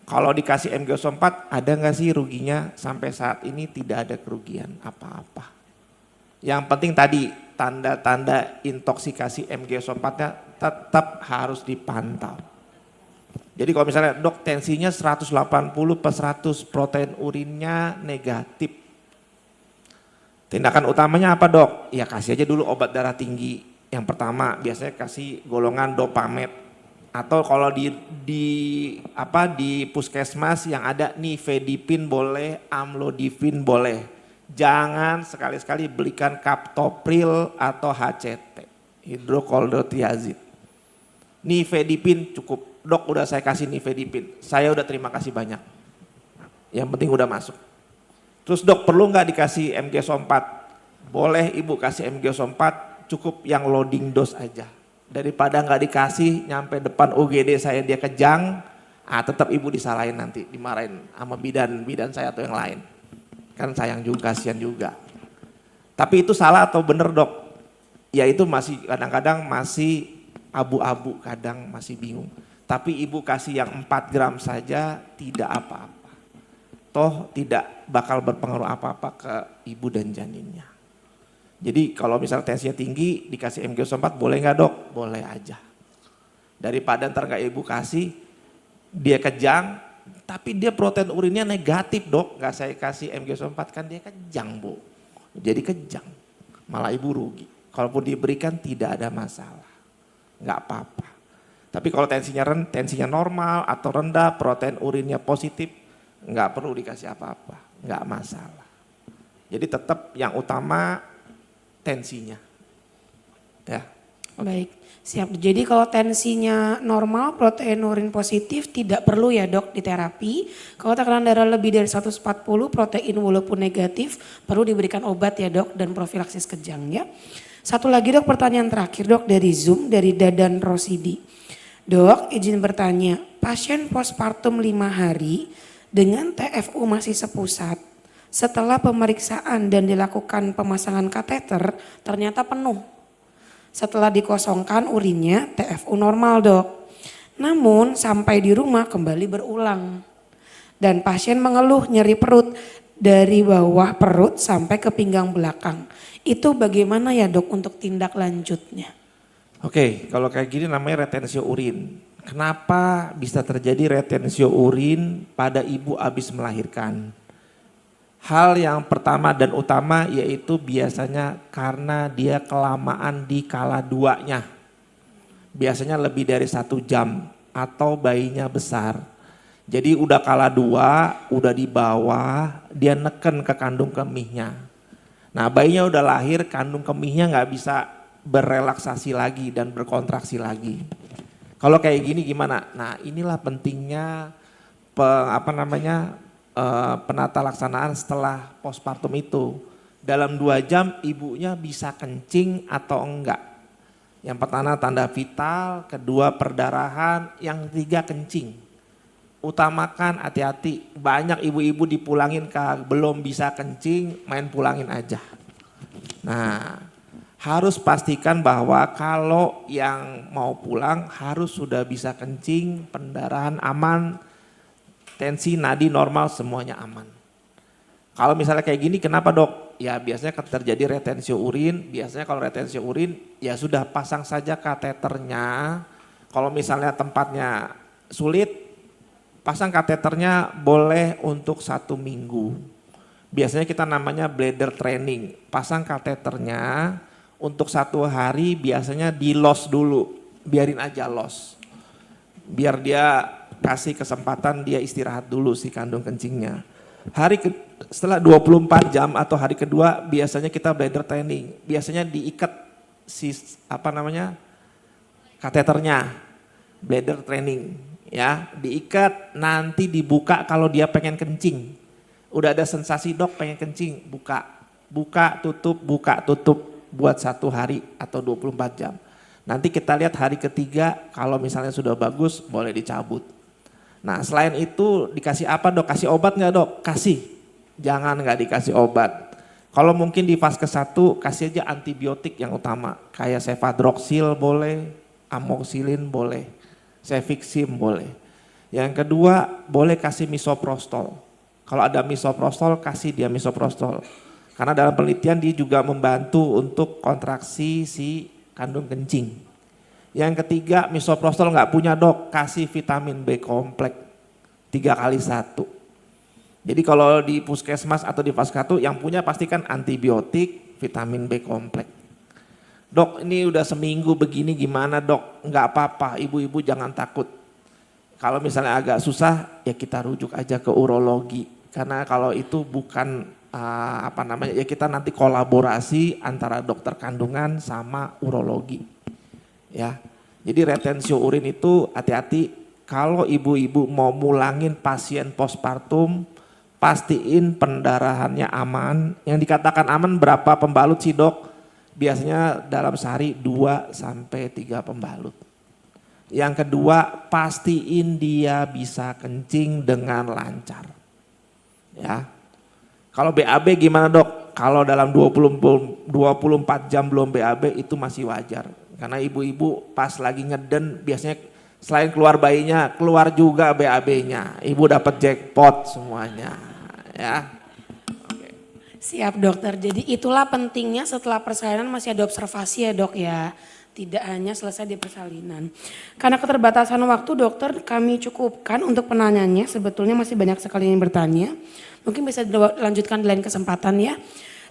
Kalau dikasih MgSO4 ada nggak sih ruginya? Sampai saat ini tidak ada kerugian apa-apa. Yang penting tadi tanda-tanda intoksikasi MgSO4-nya tetap harus dipantau. Jadi kalau misalnya dok tensinya 180/100, protein urinnya negatif. Tindakan utamanya apa dok? Ya kasih aja dulu obat darah tinggi. Yang pertama biasanya kasih golongan Dopamed. Atau kalau di puskesmas yang ada nifedipin boleh, amlodipin boleh. Jangan sekali-sekali belikan kaptopril atau HCT, hidrokoloditiazid. Nifedipin cukup. Dok udah saya kasih nifedipin, saya udah terima kasih banyak. Yang penting udah masuk. Terus dok perlu nggak dikasih MgSO4? Boleh ibu kasih MgSO4, cukup yang loading dose aja. Daripada nggak dikasih nyampe depan UGD saya dia kejang, tetap ibu disalahin nanti, dimarahin sama bidan saya atau yang lain. Kan sayang juga, kasihan juga. Tapi itu salah atau bener dok? Ya itu masih kadang-kadang masih abu-abu, kadang masih bingung. Tapi ibu kasih yang 4 gram saja tidak apa-apa. Toh tidak bakal berpengaruh apa-apa ke ibu dan janinnya. Jadi kalau misalnya tensinya tinggi dikasih MgSO4 boleh nggak dok? Boleh aja. Daripada ntar nggak ibu kasih, dia kejang, tapi dia protein urinnya negatif dok. Nggak saya kasih MgSO4 kan dia kejang bu. Jadi kejang, malah ibu rugi. Kalaupun diberikan tidak ada masalah, nggak apa-apa. Tapi kalau tensinya normal atau rendah, protein urinnya positif, nggak perlu dikasih apa-apa, nggak masalah. Jadi tetap yang utama tensinya. Ya. Baik, siap. Jadi kalau tensinya normal, protein urin positif tidak perlu ya dok diterapi. Kalau tekanan darah lebih dari 140, protein walaupun negatif perlu diberikan obat ya dok dan profilaksis kejang ya. Satu lagi dok, pertanyaan terakhir dok dari Zoom dari Dadan Rosidi. Dok izin bertanya, pasien postpartum 5 hari dengan TFU masih sepusat. Setelah pemeriksaan dan dilakukan pemasangan kateter ternyata penuh. Setelah dikosongkan urinnya TFU normal dok. Namun sampai di rumah kembali berulang. Dan pasien mengeluh nyeri perut dari bawah perut sampai ke pinggang belakang. Itu bagaimana ya dok untuk tindak lanjutnya? Oke, kalau kayak gini namanya retensio urin. Kenapa bisa terjadi retensio urin pada ibu habis melahirkan? Hal yang pertama dan utama yaitu biasanya karena dia kelamaan di kala 2-nya. Biasanya lebih dari 1 jam atau bayinya besar. Jadi udah kala 2, udah di bawah, dia neken ke kandung kemihnya. Nah bayinya udah lahir, kandung kemihnya nggak bisa berrelaksasi lagi dan berkontraksi lagi. Kalau kayak gini gimana? Nah inilah pentingnya penata laksanaan setelah postpartum itu. Dalam 2 jam ibunya bisa kencing atau enggak. Yang pertama tanda vital, kedua perdarahan, yang ketiga kencing. Utamakan hati-hati, banyak ibu-ibu dipulangin belum bisa kencing, main pulangin aja. Nah harus pastikan bahwa kalau yang mau pulang harus sudah bisa kencing, pendarahan aman, tensi nadi normal, semuanya aman. Kalau misalnya kayak gini, kenapa dok? Ya biasanya terjadi retensio urin, biasanya kalau retensio urin ya sudah pasang saja kateternya. Kalau misalnya tempatnya sulit, pasang kateternya boleh untuk 1 minggu. Biasanya kita namanya bladder training, pasang kateternya untuk 1 hari biasanya di los dulu, biarin aja los. Biar dia kasih kesempatan dia istirahat dulu si kandung kencingnya. Setelah 24 jam atau hari kedua biasanya kita bladder training. Biasanya diikat si kateternya, bladder training ya, diikat nanti dibuka kalau dia pengen kencing. Udah ada sensasi dok pengen kencing, buka tutup buat 1 hari atau 24 jam. Nanti kita lihat hari ketiga kalau misalnya sudah bagus boleh dicabut. Nah selain itu dikasih apa dok? Kasih obat nggak dok? Kasih. Jangan nggak dikasih obat. Kalau mungkin di fase ke-1 kasih aja antibiotik yang utama. Kayak cefadroxil boleh, amoxicillin boleh, cefixim boleh. Yang kedua boleh kasih misoprostol. Kalau ada misoprostol kasih dia misoprostol. Karena dalam penelitian dia juga membantu untuk kontraksi si kandung kencing. Yang ketiga misoprostol nggak punya dok, kasih vitamin B kompleks 3x1. Jadi kalau di puskesmas atau di Faskatu yang punya pastikan antibiotik, vitamin B kompleks. Dok ini udah seminggu begini gimana dok? Nggak apa-apa, ibu-ibu jangan takut. Kalau misalnya agak susah ya kita rujuk aja ke urologi. Karena kalau itu bukan ya kita nanti kolaborasi antara dokter kandungan sama urologi. Ya. Jadi retensio urin itu hati-hati kalau ibu-ibu mau mulangin pasien postpartum, pastiin pendarahannya aman. Yang dikatakan aman berapa pembalut sih dok? Biasanya dalam sehari 2 sampai 3 pembalut. Yang kedua pastiin dia bisa kencing dengan lancar. Ya. Kalau BAB gimana dok? Kalau dalam 24 jam belum BAB itu masih wajar. Karena ibu-ibu pas lagi ngeden biasanya selain keluar bayinya keluar juga BAB-nya. Ibu dapat jackpot semuanya. Ya. Oke. Siap dokter, jadi itulah pentingnya setelah persalinan masih ada observasi ya dok ya. Tidak hanya selesai di persalinan. Karena keterbatasan waktu dokter kami cukupkan untuk penanyanya. Sebetulnya masih banyak sekali yang bertanya. Mungkin bisa dilanjutkan di lain kesempatan ya.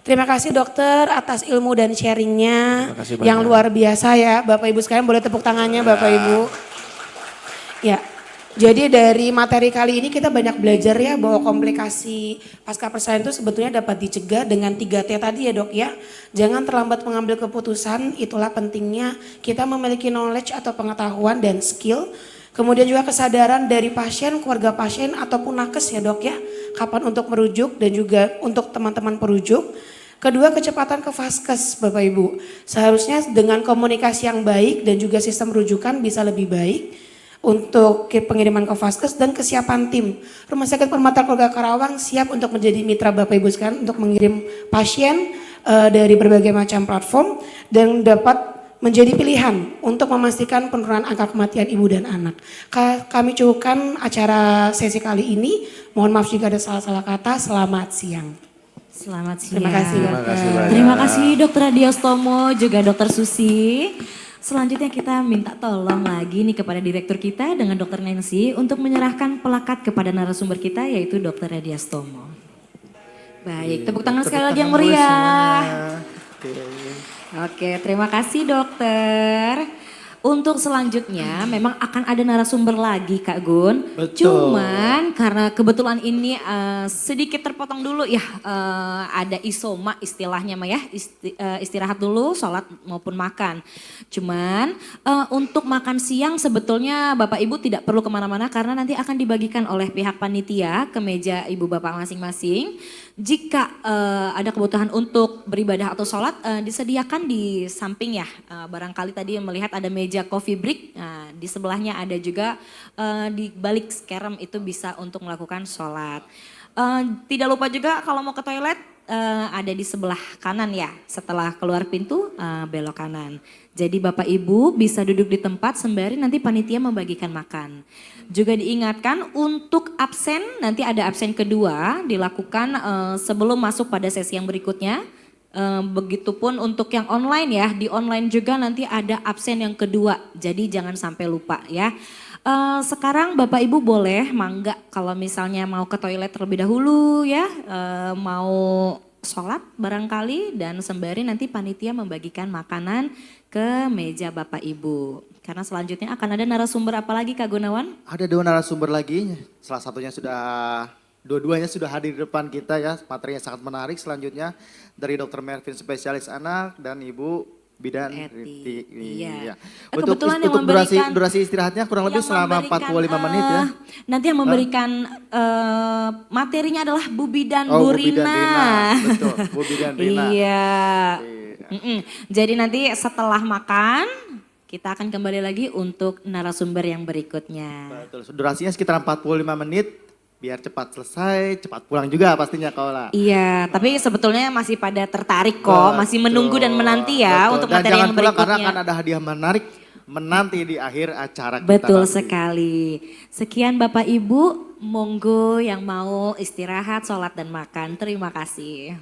Terima kasih dokter atas ilmu dan sharingnya yang luar biasa ya. Bapak Ibu sekalian boleh tepuk tangannya Bapak Ibu. Ya. Jadi dari materi kali ini kita banyak belajar ya bahwa komplikasi pasca persalinan itu sebetulnya dapat dicegah dengan 3T tadi ya dok ya. Jangan terlambat mengambil keputusan, itulah pentingnya kita memiliki knowledge atau pengetahuan dan skill. Kemudian juga kesadaran dari pasien, keluarga pasien ataupun nakes ya dok ya. Kapan untuk merujuk dan juga untuk teman-teman perujuk. Kedua kecepatan ke vaskes Bapak Ibu. Seharusnya dengan komunikasi yang baik dan juga sistem rujukan bisa lebih baik. Untuk pengiriman ke vaskes dan kesiapan tim. Rumah Sakit Permata Keluarga Karawang siap untuk menjadi mitra Bapak Ibu sekalian untuk mengirim pasien dari berbagai macam platform dan dapat menjadi pilihan untuk memastikan penurunan angka kematian ibu dan anak. Kami cukupkan acara sesi kali ini. Mohon maaf jika ada salah-salah kata. Selamat siang. Selamat siang. Terima kasih dokter. Terima kasih Dokter Adiastomo juga Dokter Susi. Selanjutnya kita minta tolong lagi nih kepada direktur kita dengan Dokter Nancy untuk menyerahkan pelakat kepada narasumber kita yaitu Dokter Adiastomo. Baik, tepuk tangan sekali lagi yang meriah. Oke, terima kasih dokter. Untuk selanjutnya memang akan ada narasumber lagi Kak Gun. Betul. Cuman karena kebetulan ini sedikit terpotong dulu ya. Ada isoma istilahnya mah ya. Istirahat dulu sholat maupun makan. Cuman untuk makan siang sebetulnya Bapak Ibu tidak perlu kemana-mana karena nanti akan dibagikan oleh pihak panitia ke meja Ibu Bapak masing-masing. Jika ada kebutuhan untuk beribadah atau sholat disediakan di samping ya. Barangkali tadi melihat ada meja coffee break, nah, di sebelahnya ada juga di balik skerem itu bisa untuk melakukan sholat. Tidak lupa juga kalau mau ke toilet ada di sebelah kanan ya. Setelah keluar pintu belok kanan. Jadi Bapak Ibu bisa duduk di tempat sembari nanti panitia membagikan makan. Juga diingatkan untuk absen, nanti ada absen kedua dilakukan sebelum masuk pada sesi yang berikutnya. Begitupun untuk yang online ya, di online juga nanti ada absen yang kedua. Jadi jangan sampai lupa ya. Sekarang Bapak Ibu boleh mangga kalau misalnya mau ke toilet terlebih dahulu ya, mau sholat barangkali dan sembari nanti panitia membagikan makanan ke meja Bapak Ibu. Karena selanjutnya akan ada narasumber apa lagi Kak Gunawan? Ada 2 narasumber lagi, salah satunya dua-duanya sudah hadir di depan kita ya, materinya sangat menarik. Selanjutnya dari Dr. Melvin spesialis anak dan Ibu Bidan Eti. Riti. Iya. Iya. Untuk Kebetulan yang durasi istirahatnya kurang lebih yang selama memberikan, 45 menit ya. Nanti yang memberikan materinya adalah Bu Bidan Oh, Bu Bu Bidan Rina. Rina, betul, Bu Bidan Rina. Iya. Iya. Jadi nanti setelah makan kita akan kembali lagi untuk narasumber yang berikutnya. Betul, durasinya sekitar 45 menit, biar cepat selesai, cepat pulang juga pastinya Kaula. Iya, tapi sebetulnya masih pada tertarik kok, masih menunggu dan menanti ya Betul. untuk Dan materi jangan yang pulang berikutnya. karena akan ada hadiah menarik menanti di akhir acara kita. Betul nanti. sekali. Sekian Bapak Ibu, monggo yang mau istirahat, sholat dan makan. Terima kasih.